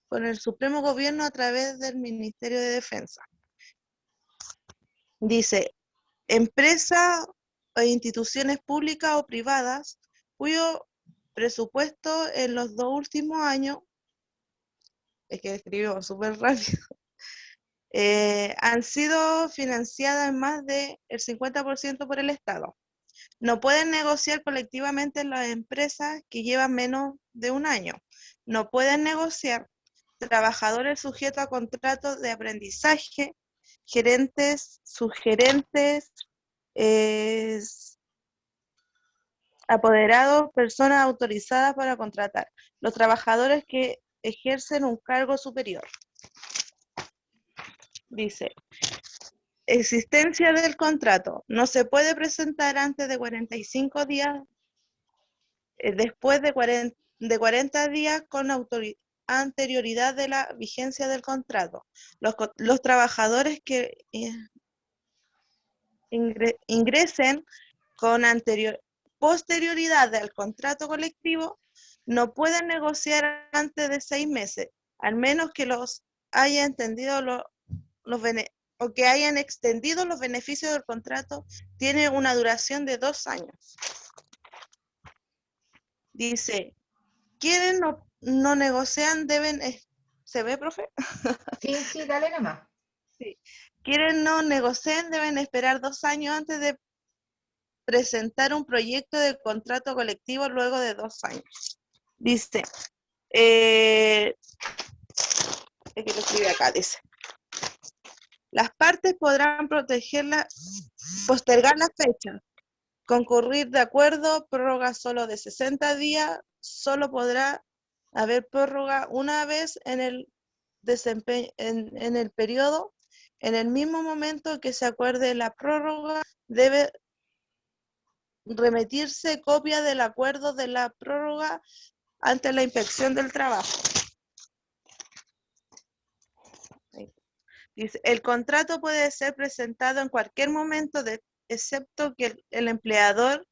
con el Supremo Gobierno a través del Ministerio de Defensa. Dice, empresas o instituciones públicas o privadas cuyo presupuesto en los 2 últimos años, es que escribió súper rápido, han sido financiadas en más del 50% por el Estado. No pueden negociar colectivamente las empresas que llevan menos de un año. No pueden negociar trabajadores sujetos a contratos de aprendizaje, gerentes, subgerentes, apoderados, personas autorizadas para contratar, los trabajadores que ejercen un cargo superior. Dice, existencia del contrato. No se puede presentar antes de 45 días, después de 40 días con anterioridad de la vigencia del contrato. Los trabajadores que ingresen con posterioridad al contrato colectivo no pueden negociar antes de 6 meses, al menos que los haya entendido o que hayan extendido los beneficios del contrato. Tiene una duración de 2 años. Dice, quienes no negocian deben... ¿Se ve, profe? Sí, dale nomás. Sí. Quienes no negocian deben esperar 2 años antes de presentar un proyecto de contrato colectivo luego de 2 años. Dice, es que lo escribe acá, dice, las partes podrán postergar la fecha, concurrir de acuerdo, prórroga solo de 60 días, solo podrá haber prórroga una vez en el periodo. En el mismo momento que se acuerde la prórroga, debe remitirse copia del acuerdo de la prórroga ante la inspección del trabajo. Dice, el contrato puede ser presentado en cualquier momento, excepto que el empleador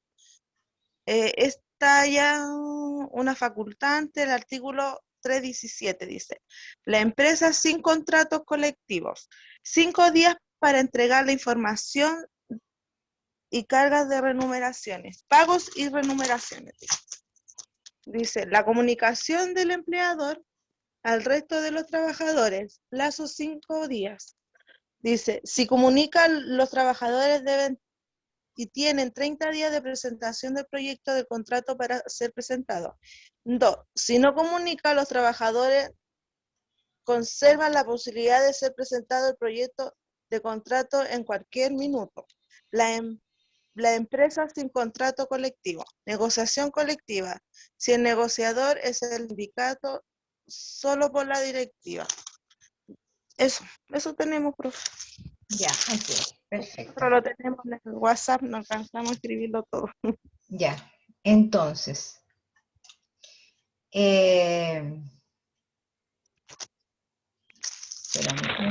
está ya una facultad ante el artículo 317, dice, la empresa sin contratos colectivos, 5 días para entregar la información y cargas de remuneraciones, pagos y remuneraciones. Dice, la comunicación del empleador al resto de los trabajadores, plazo 5 días. Dice, si comunican, los trabajadores deben y tienen 30 días de presentación del proyecto de contrato para ser presentado. 2. Si no comunica, los trabajadores conservan la posibilidad de ser presentado el proyecto de contrato en cualquier minuto. La empresa sin contrato colectivo. Negociación colectiva. Si el negociador es el sindicato, solo por la directiva. Eso tenemos, profe. Ya, ok, perfecto. Pero lo tenemos en el WhatsApp, no alcanzamos a escribirlo todo. Ya, entonces, espérame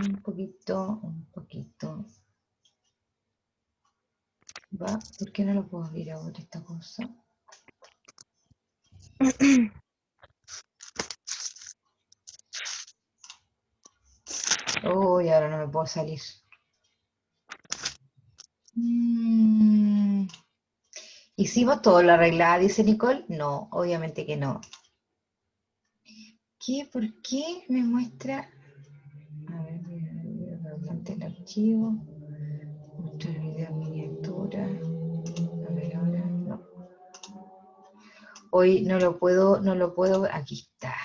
un poquito. Va, ¿por qué no lo puedo abrir ahora esta cosa? Uy, ahora no me puedo salir. ¿Hicimos todo lo arreglado, dice Nicole? No, obviamente que no. ¿Qué? ¿Por qué me muestra? A ver, bastante el archivo. Mostrar video miniatura. A ver, ahora no. Hoy no lo puedo, aquí está.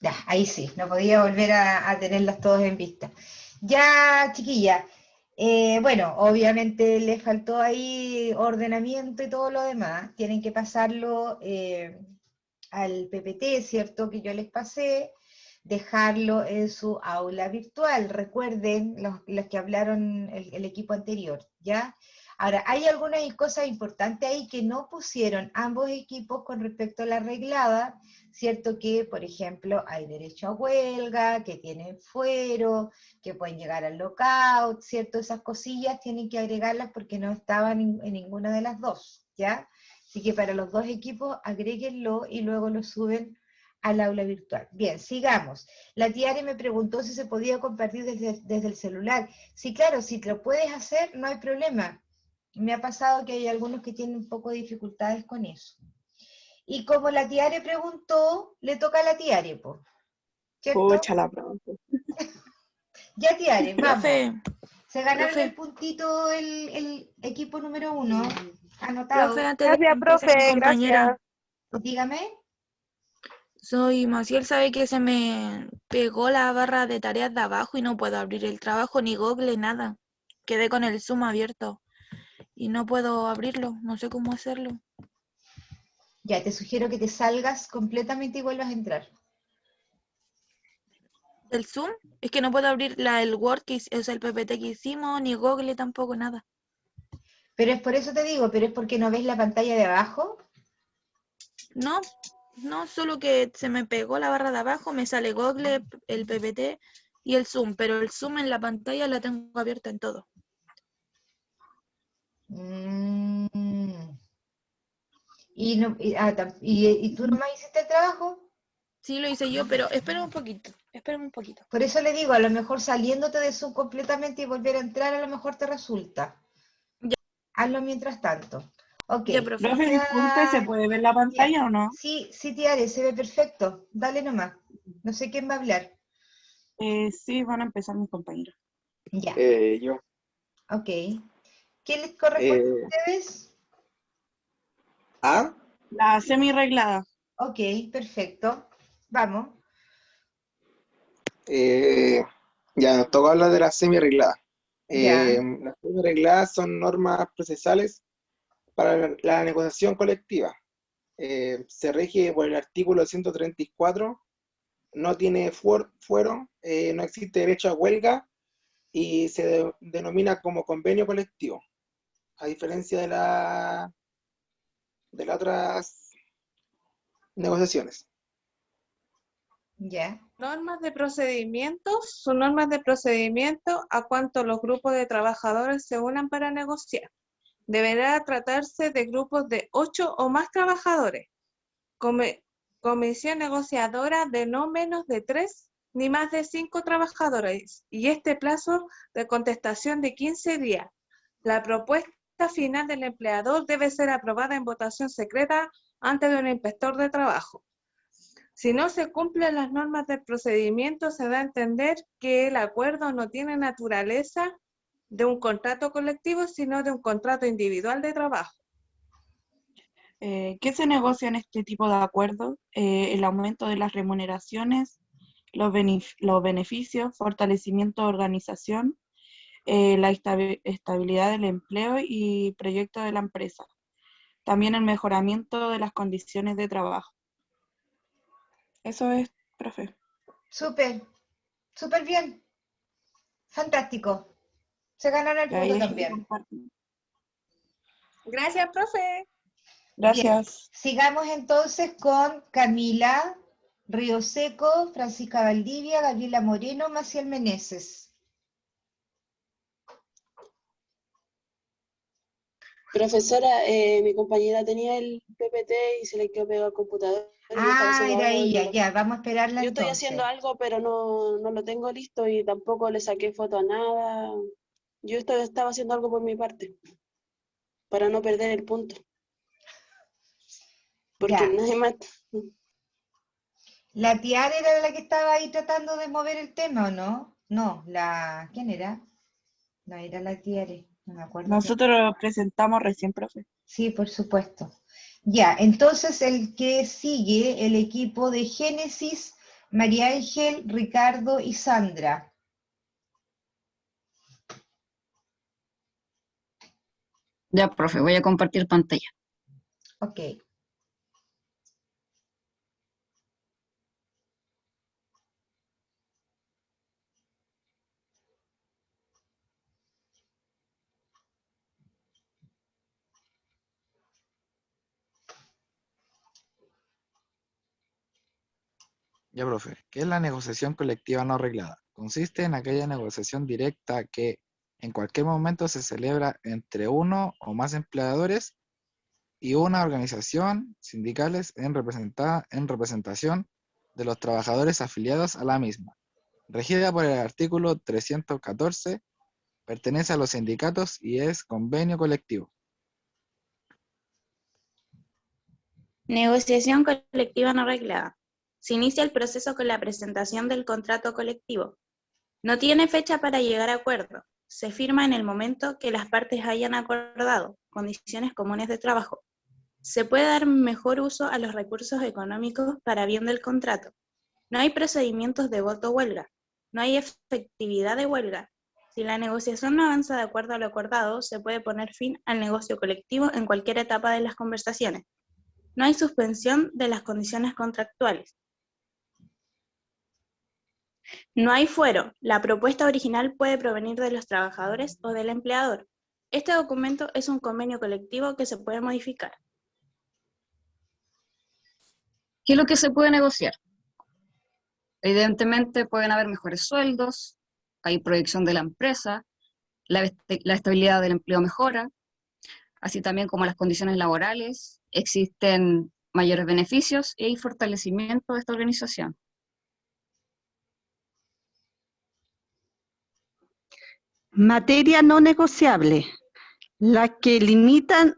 Ya, ahí sí, no podía volver a tenerlas todas en vista. Ya, chiquilla, bueno, obviamente les faltó ahí ordenamiento y todo lo demás. Tienen que pasarlo al PPT, ¿cierto? Que yo les pasé, dejarlo en su aula virtual. Recuerden los que hablaron el equipo anterior, ¿ya? Ahora, hay algunas cosas importantes ahí que no pusieron ambos equipos con respecto a la reglada, ¿cierto? Que, por ejemplo, hay derecho a huelga, que tienen fuero, que pueden llegar al lockout, ¿cierto? Esas cosillas tienen que agregarlas porque no estaban en ninguna de las dos, ¿ya? Así que para los dos equipos, agréguenlo y luego lo suben al aula virtual. Bien, sigamos. La tía Ari me preguntó si se podía compartir desde el celular. Sí, claro, si lo puedes hacer, no hay problema. Me ha pasado que hay algunos que tienen un poco de dificultades con eso. Y como la tía Ari preguntó, le toca a la tía Ari, po, ¿cierto? Pucha la pregunta. Ya, tía Ari, vamos. Profe, Se ganaron profe. el puntito el equipo número 1, anotado. Profe, antes de que empiece mi compañera, Dígame. soy Maciel, sabe que se me pegó la barra de tareas de abajo y no puedo abrir el trabajo ni Google, nada. Quedé con el Zoom abierto y no puedo abrirlo, no sé cómo hacerlo. Ya, te sugiero que te salgas completamente y vuelvas a entrar. ¿Del Zoom? Es que no puedo abrir el Word, o sea, el PPT que hicimos, ni Google tampoco, nada. Pero es por eso te digo, pero es porque no ves la pantalla de abajo. No, no, solo que se me pegó la barra de abajo, me sale Google, el PPT y el Zoom, pero el Zoom en la pantalla la tengo abierta en todo. ¿Y tú nomás hiciste el trabajo? Sí, lo hice yo, pero espera un poquito, espérame un poquito. Por eso le digo, a lo mejor saliéndote de Zoom completamente y volver a entrar, a lo mejor te resulta. Ya. Hazlo mientras tanto. Ok. Ya, profe. Profe, disculpe, ¿se puede ver la pantalla o no? Sí, sí, tía Ari, se ve perfecto. Dale nomás. No sé quién va a hablar. Sí, van a empezar mis compañeros. Ya. Yo. Ok. ¿Qué les corresponde a ustedes? ¿Ah? La semi-reglada. Ok, perfecto. Vamos. Ya nos toca hablar de la semi-reglada. Ya. Las semi-regladas son normas procesales para la negociación colectiva. Se rige por el artículo 134, no tiene fuero, no existe derecho a huelga y se denomina como convenio colectivo, a diferencia de las otras negociaciones. Ya. Normas de procedimientos son normas de procedimiento a cuanto los grupos de trabajadores se unan para negociar. Deberá tratarse de grupos de 8 o más trabajadores. Comisión negociadora de no menos de 3 ni más de 5 trabajadores y este plazo de contestación de 15 días. La propuesta final del empleador debe ser aprobada en votación secreta ante de un inspector de trabajo. Si no se cumplen las normas del procedimiento, se da a entender que el acuerdo no tiene naturaleza de un contrato colectivo, sino de un contrato individual de trabajo. ¿Qué se negocia en este tipo de acuerdos? El aumento de las remuneraciones, los beneficios, fortalecimiento de organización, la estabilidad del empleo y proyectos de la empresa. También el mejoramiento de las condiciones de trabajo. Eso es, profe. Súper. Súper bien. Fantástico. Se ganaron el punto también. Gracias, profe. Gracias. Bien. Sigamos entonces con Camila Río Seco, Francisca Valdivia, Gabriela Moreno, Maciel Meneses. Profesora, mi compañera tenía el PPT y se le quedó pegado al computador. Y yo estaba Ah, haciendo era algo y no ella, lo- ya, vamos a esperarla Yo estoy haciendo entonces. algo, pero no lo tengo listo y tampoco le saqué foto a nada. Yo estaba haciendo algo por mi parte, para no perder el punto, porque Ya. nadie más... ¿La Tiara era la que estaba ahí tratando de mover el tema o no? No, ¿quién era? No era la Tiara, no me acuerdo. Nosotros lo presentamos recién, profe. Sí, por supuesto. Ya, entonces el que sigue, el equipo de Génesis, María Ángel, Ricardo y Sandra. Ya, profe, voy a compartir pantalla. Ok. Ya, profe, ¿qué es la negociación colectiva no reglada? Consiste en aquella negociación directa que en cualquier momento se celebra entre uno o más empleadores y una organización sindicales en representación de los trabajadores afiliados a la misma. Regida por el artículo 314, pertenece a los sindicatos y es convenio colectivo. Negociación colectiva no reglada. Se inicia el proceso con la presentación del contrato colectivo. No tiene fecha para llegar a acuerdo. Se firma en el momento que las partes hayan acordado condiciones comunes de trabajo. Se puede dar mejor uso a los recursos económicos para bien del contrato. No hay procedimientos de voto o huelga. No hay efectividad de huelga. Si la negociación no avanza de acuerdo a lo acordado, se puede poner fin al negocio colectivo en cualquier etapa de las conversaciones. No hay suspensión de las condiciones contractuales. No hay fuero. La propuesta original puede provenir de los trabajadores o del empleador. Este documento es un convenio colectivo que se puede modificar. ¿Qué es lo que se puede negociar? Evidentemente pueden haber mejores sueldos, hay proyección de la empresa, la estabilidad del empleo mejora, así también como las condiciones laborales, existen mayores beneficios y hay fortalecimiento de esta organización. Materia no negociable, las que limitan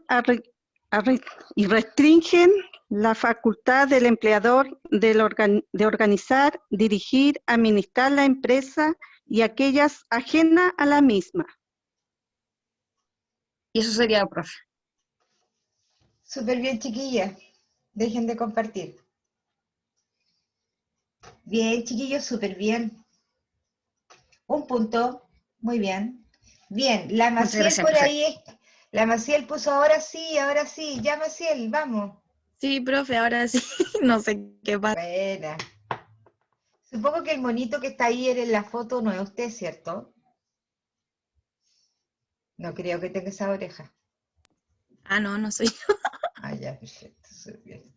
y restringen la facultad del empleador de organizar, dirigir, administrar la empresa y aquellas ajenas a la misma. Y eso sería, profe. Súper bien, chiquillas. Dejen de compartir. Bien, chiquillos, súper bien. Un punto. Muy bien. Bien, la Muchas Maciel gracias, por profe. ahí. La Maciel puso ahora sí, ahora sí. Ya, Maciel, vamos. Sí, profe, ahora sí, no sé qué pasa. Buena. Supongo que el monito que está ahí en la foto no es usted, ¿cierto? No creo que tenga esa oreja. Ah, no, no soy yo. Ah, ya, perfecto. Súper bien.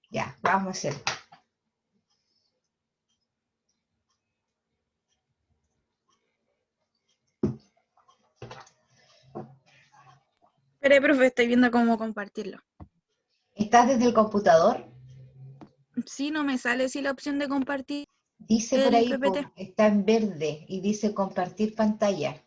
Ya, vamos a hacer. Espere, profe, estoy viendo cómo compartirlo. ¿Estás desde el computador? Sí, no me sale la opción de compartir Dice por el ahí, PPT. está en verde y dice compartir pantalla.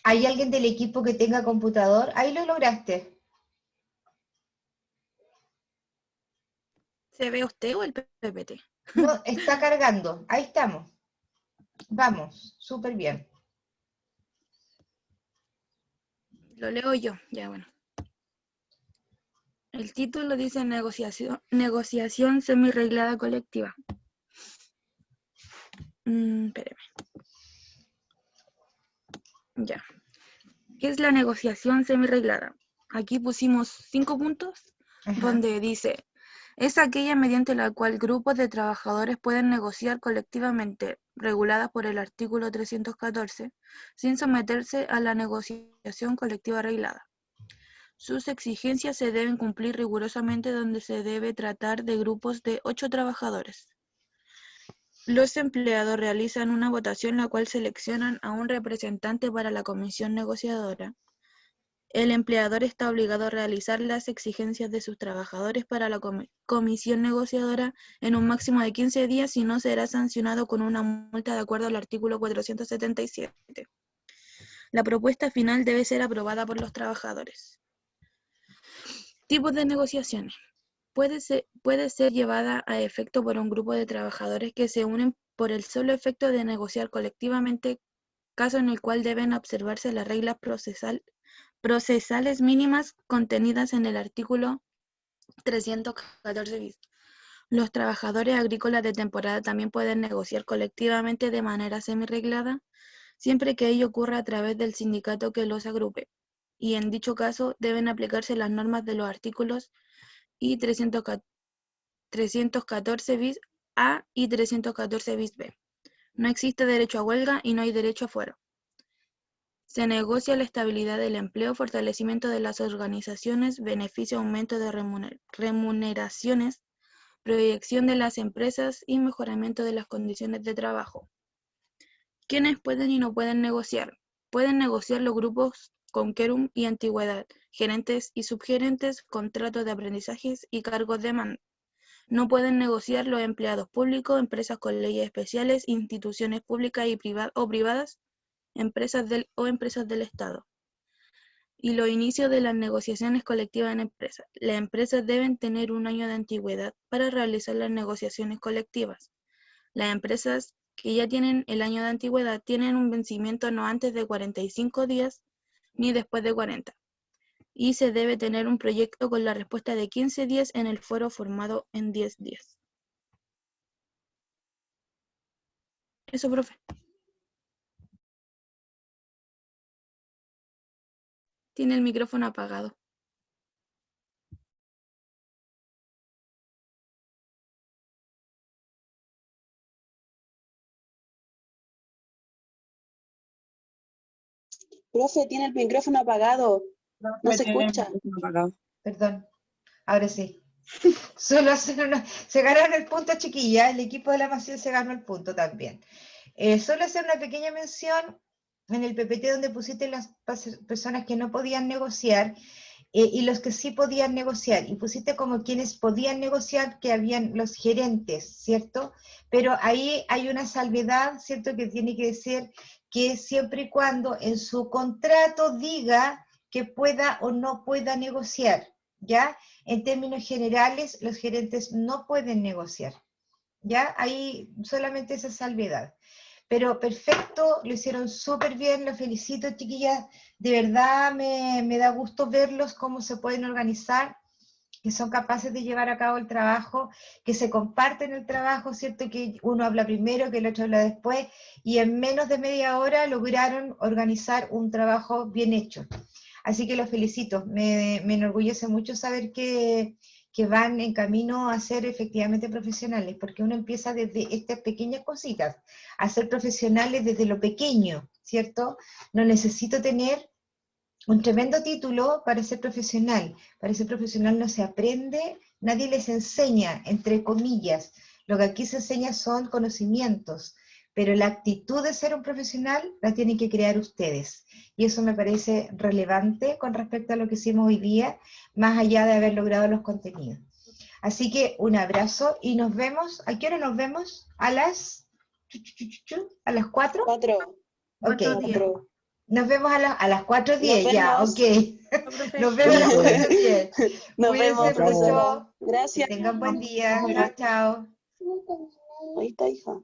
¿Hay alguien del equipo que tenga computador? Ahí lo lograste. ¿Se ve usted o el PPT? No, está cargando. Ahí estamos. Vamos, súper bien. Lo leo yo, ya bueno. El título dice negociación semi-reglada colectiva. Espéreme. Ya. ¿Qué es la negociación semi-reglada? Aquí pusimos 5 puntos, donde dice, es aquella mediante la cual grupos de trabajadores pueden negociar colectivamente, regulada por el artículo 314, sin someterse a la negociación colectiva reglada. Sus exigencias se deben cumplir rigurosamente donde se debe tratar de grupos de 8 trabajadores. Los empleados realizan una votación la cual seleccionan a un representante para la comisión negociadora. El empleador está obligado a realizar las exigencias de sus trabajadores para la comisión negociadora en un máximo de 15 días y no será sancionado con una multa de acuerdo al artículo 477. La propuesta final debe ser aprobada por los trabajadores. Tipos de negociaciones. Puede ser llevada a efecto por un grupo de trabajadores que se unen por el solo efecto de negociar colectivamente, caso en el cual deben observarse las reglas procesales mínimas contenidas en el artículo 314 bis. Los trabajadores agrícolas de temporada también pueden negociar colectivamente de manera semi-reglada, siempre que ello ocurra a través del sindicato que los agrupe, y en dicho caso deben aplicarse las normas de los artículos y 314 bis A y 314 bis B. No existe derecho a huelga y no hay derecho a fuero. Se negocia la estabilidad del empleo, fortalecimiento de las organizaciones, beneficio, aumento de remuneraciones, proyección de las empresas y mejoramiento de las condiciones de trabajo. ¿Quiénes pueden y no pueden negociar? Pueden negociar los grupos con quórum y antigüedad, gerentes y subgerentes, contratos de aprendizajes y cargos de mando. No pueden negociar los empleados públicos, empresas con leyes especiales, instituciones públicas o privadas, empresas del Estado. Y los inicios de las negociaciones colectivas en empresas. Las empresas deben tener 1 año de antigüedad para realizar las negociaciones colectivas. Las empresas que ya tienen el año de antigüedad tienen un vencimiento no antes de 45 días ni después de 40. Y se debe tener un proyecto con la respuesta de 15 días en el foro formado en 10 días. Eso, profe. Tiene el micrófono apagado. Profe, tiene el micrófono apagado. No se escucha. Perdón, ahora sí. Solo se ganaron el punto, chiquilla. El equipo de la Maciel se ganó el punto también. Solo hacer una pequeña mención en el PPT donde pusiste las personas que no podían negociar y los que sí podían negociar. Y pusiste como quienes podían negociar, que habían los gerentes, ¿cierto? Pero ahí hay una salvedad, ¿cierto? Que tiene que decir que siempre y cuando en su contrato diga que pueda o no pueda negociar, ¿ya? En términos generales, los gerentes no pueden negociar, ¿ya? Ahí solamente esa salvedad. Pero perfecto, lo hicieron súper bien, los felicito, chiquillas. De verdad me da gusto verlos, cómo se pueden organizar, que son capaces de llevar a cabo el trabajo, que se comparten el trabajo, ¿cierto? Que uno habla primero, que el otro habla después, y en menos de media hora lograron organizar un trabajo bien hecho. Así que los felicito, me enorgullece mucho saber que van en camino a ser efectivamente profesionales, porque uno empieza desde estas pequeñas cositas, a ser profesionales desde lo pequeño, ¿cierto? No necesito tener un tremendo título para ser profesional no se aprende, nadie les enseña, entre comillas, lo que aquí se enseña son conocimientos, pero la actitud de ser un profesional la tienen que crear ustedes, y eso me parece relevante con respecto a lo que hicimos hoy día, más allá de haber logrado los contenidos. Así que un abrazo y nos vemos, ¿a qué hora nos vemos? ¿A las 4? 4. Ok. 4. Nos vemos a las 4:10, ya, ok. Nos vemos a las 4:10. Nos Cuídense vemos, mucho. Gracias. Que tengan buen día. Chao, chao. Ahí está, hija.